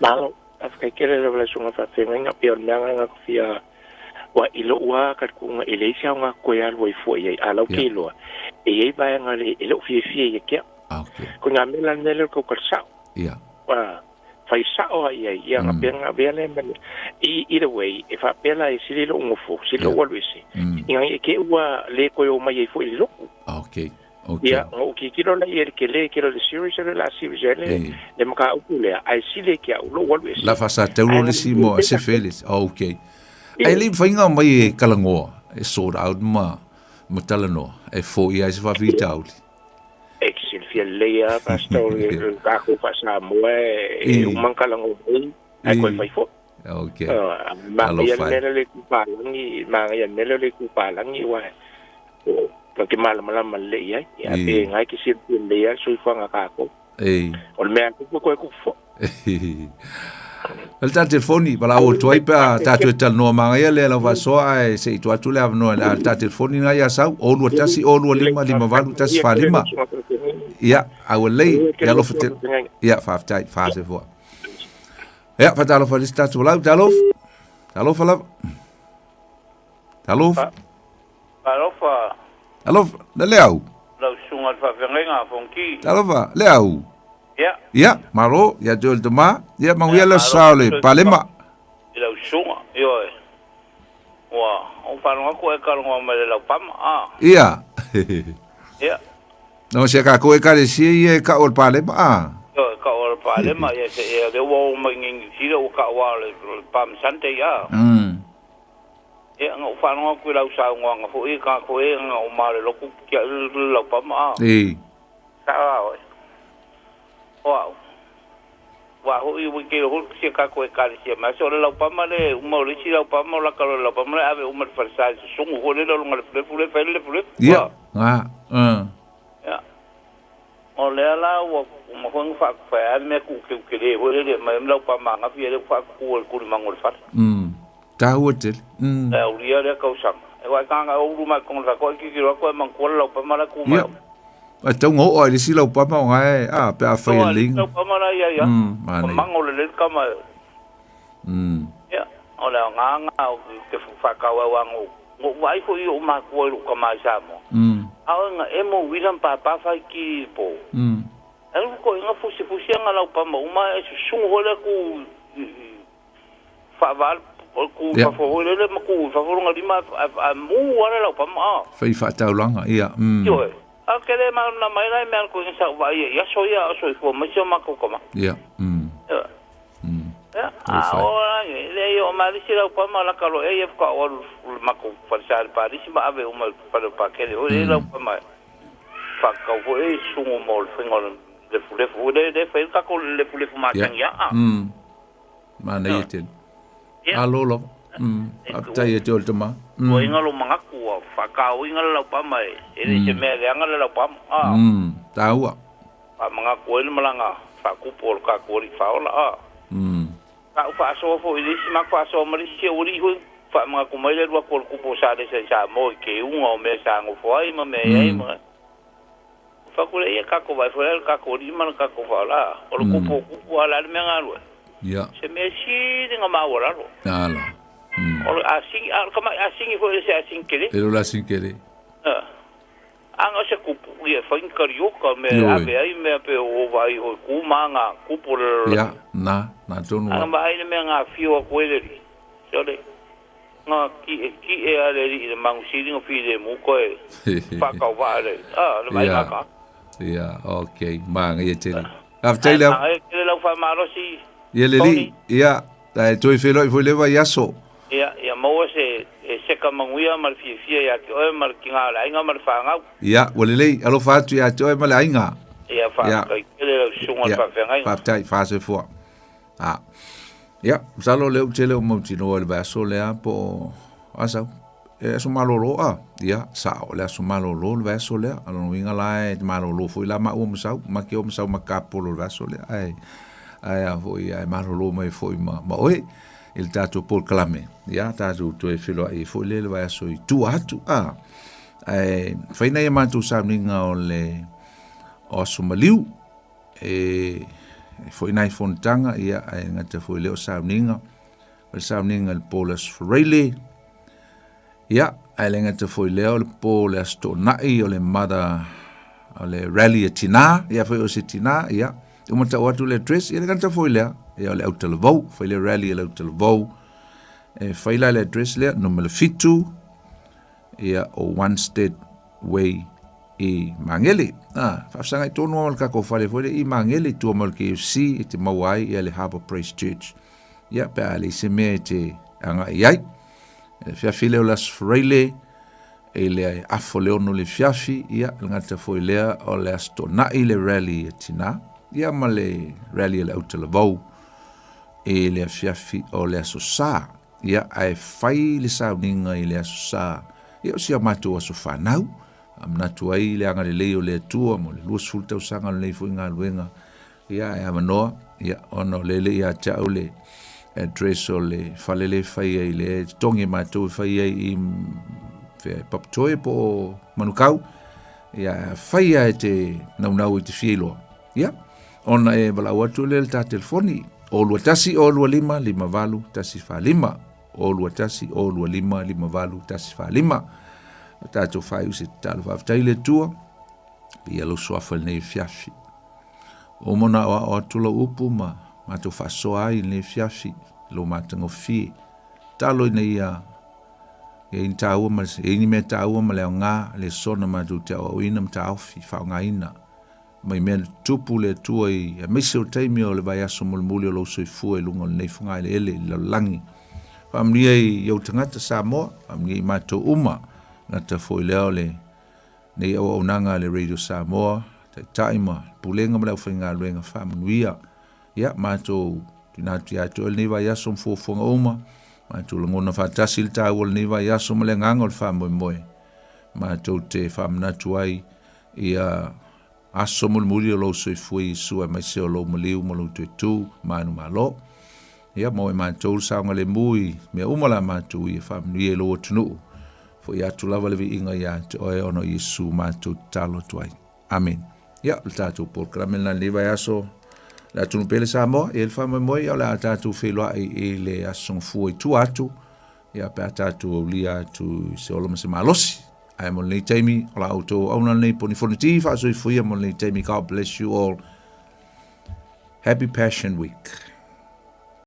Nālo, afkai kere rewa sunga whawhenga, pia neanga ngā kofia, wa ilo ua katkunga, eleisi au ngā koe alwa i fua iei, alau ke iloa. E iei bai ngā le, ilo fie ia kia. Ko ngā mela nele ko karsau. Ia. Fai sao ia nga penga vele men either way if a pela e silo ngofo silo walwisi inga ke ua le ko yo mai fo ilo ia o ki kilo la ia ke le kilo le series la series le maka upule ai sile ke ulo walwisi la fasa te ulo le simo se felis ai li fainga mai kalango e sort out ma talano e fo ia se va vitauli Leia pastor kako pa Samoa e umangkalang ai ko fai fo ma yan nele le kupalangi wa o ke mala leia ya pe ngai ki sir leia sui fanga kako o me ko fo el ta telefoni para o toi pa ta tu tal no ma ia le la va so ai se tu atu le no el ta telefoni ngai ya sa o lu tasi o lu lima valu tasi falima ia au lei ya lo fatel ia fa se vo ia fa talo fa lista tu la talo fa le leau lo sunga fa venga fonki talo fa leau Ya, maro, ya jol toma, ya manguia la saule, palema. Ila sunga, yo. Wa, o pano ko e kalonga me la pam. Ia. Ya. No se ka ko e ka si e ka ol palema. Yo, ka ol palema, ya se e de wo manging si o ka wa pam sante ya. Ya, o pano ko la sa nga fo e ka ko e nga o male lo ku ki la pam. Sa Wow. Wa ho I wiki ho si ka ko ka si ma so la pa ma le mo le si la pa ma la ka la pa ma ave o ma farsa so ho le lo ngal fle ya ya o le la wo mo ho fa fa me ku ke le ho le ma la pa ma nga fi le fa ku ma ngol fa ta hotel la o ria le ka usam e wa ka nga o ru ma kon ra ko ki ro ko ma ko la pa ma la ku ma Atau ngo ai si lau papa ngai pe a fai ling. Lau papa na ya. Mango le kama. Ya, ola nga ke fa ka wa ngo. Ngo wai fo I ma ko lu kama sa mo. Nga emo wilan papa fa ki po. Al ko nga fusi nga lau papa uma e su ho le ku fa val o ku fa fo le ma ku fa fo ngali ma a mu wala la pa ma fai fa taulanga ia yo a kele ma na mai na me ko sa va ya so fo ma so ma ko ma ia ora le yo ma di sira pa ma la kalo e fa o ma ko fa sa pa di ma ave o ma pa kele o le la pa ma fa ka o e su mo fe ngol le fu de fe ka ko le fu ma kan ya ma na yete alolo aptai e tol tama o ingalo manga ku fa ka o ingalo la pa mai e se me le ngalo la pa taua pa manga ko le malanga fa ku por ka ko ri fa ola ka fa so fo i si ma fa so ma ri si o ri hu fa manga ku mai le ro ko ku po sa de sa mo ke un o me sa ngo fo ai ma me ai ma fa ku le ka ko vai fo ka ko ri ma ka ko fa la o ku po ala me ngalo ya se me si de ngama ora ro ala o asing fo se asing kele pero la sin querer anga se ku ye fa in carioca me ave ai me pe o vai o ku manga ku por ya na tonu anga ai me nga fio ko ele so le nga ki e ale ri de mang si ngo fi de mu ko e fa ka va le le vai ka ya okay mang ye tele after la ai ke la fa maro si ye le li ya tu e felo foi leva yaso ya mo se ka manguia mal fi ya ke o mal kinga la inga mal fa nga ya wolele alo fa tu ya to e mal ainga ya fa ka ke le sunga fa fa nga fa tai fa se fo ya salo le tele mo tino le va so le po asa e so malolo ya sa o le so malolo le va so le alo winga la e malolo foi la ma o mo sa ma ke o mo sa ma capo le va so le ai foi ai malolo mai foi ma oi il tato por clame ya tato to e filo ai foi le vai so i tu atu fai na ma tu sa ninga o le o sumaliu foi na fontanga ia ai ngata foi le o sa ninga el polas freely ya ai le ngata foi le o polas to nai o le mada o le rally tina ia foi o tina ia o mata watu le dress ia ngata foi le e o le autalevou, foi le rally e le autalevou, foi la le dress le, no me le fitu, ia o one state way i mangele. Whafsanga i tonu amal kako whale, foi le i mangele tu amal KFC, e te mawai, ia le Harbour Praise Church. Ia pea le se mea te anga iai, fiafile o las freile, e le afo leono le fiafi, ia ngata foi lea o le astona i le rally e tina, ia ma le rally e le autalevou, e le fiafi o le asosa ia ai fai le sauninga i le asosa ia o sia matu aso whanau amnatu ai le anga le leo le atua mo le luas fulta usanga le leifu inga luenga ia e amanoa ia ono lele ia tau le address o le falele fai ai le tongi matu fai ai i paptoe po manukau ia fai ai te naunau i te fielo ia ona e bala watu le ta telefoni o lua tasi o lua lima valu tasi fa lima o lua tasi o lua lima valu tasi fa lima tato fai usi talo fa le tua ia lo soafa nei fiafi o mona o tula upu ma to fa so ai nei fiafi lo matango fi talo nei ia e intau ma e ni meta o ma le nga le sona ma tu te o ina mta ofi fa nga ina mai men tupu le tua i a mese o taimi o le vai aso mulmuli o lo soifua i lunga nei funga ele le langi. Whamnia i au tangata Samoa, whamnia i mato uma, ngata foi leo le nei au nanga le Radio Samoa, taima, pulenga mleo whainga luenga whamanuia, ia mato tinatu ia to le nei vai aso mfuafunga uma, mato langona whatasi le tau o le nei vai aso mle nganga o le whamoe moe, mato te whamanatu ai ia aso mulmuli o lo soifua i sua mai se o lo maliu mo lo tuetu manu malo ia mo e matou saunga le mui me umala matou i whamnui e lo tunu fo ia tu lava le vi inga ia te oe ono Yesu matou talo tuai amen ia le tatou por kramena le vai aso la tunu pele Samoa e le whamai moi au la tatou wheloa e le aso fua i tu atu ia pe tatou au lia tu se olo ma se malosi ai mo nei taimi ola auto auna nei poni foniti fa so fuia mo nei taimi God bless you all. Happy Passion Week.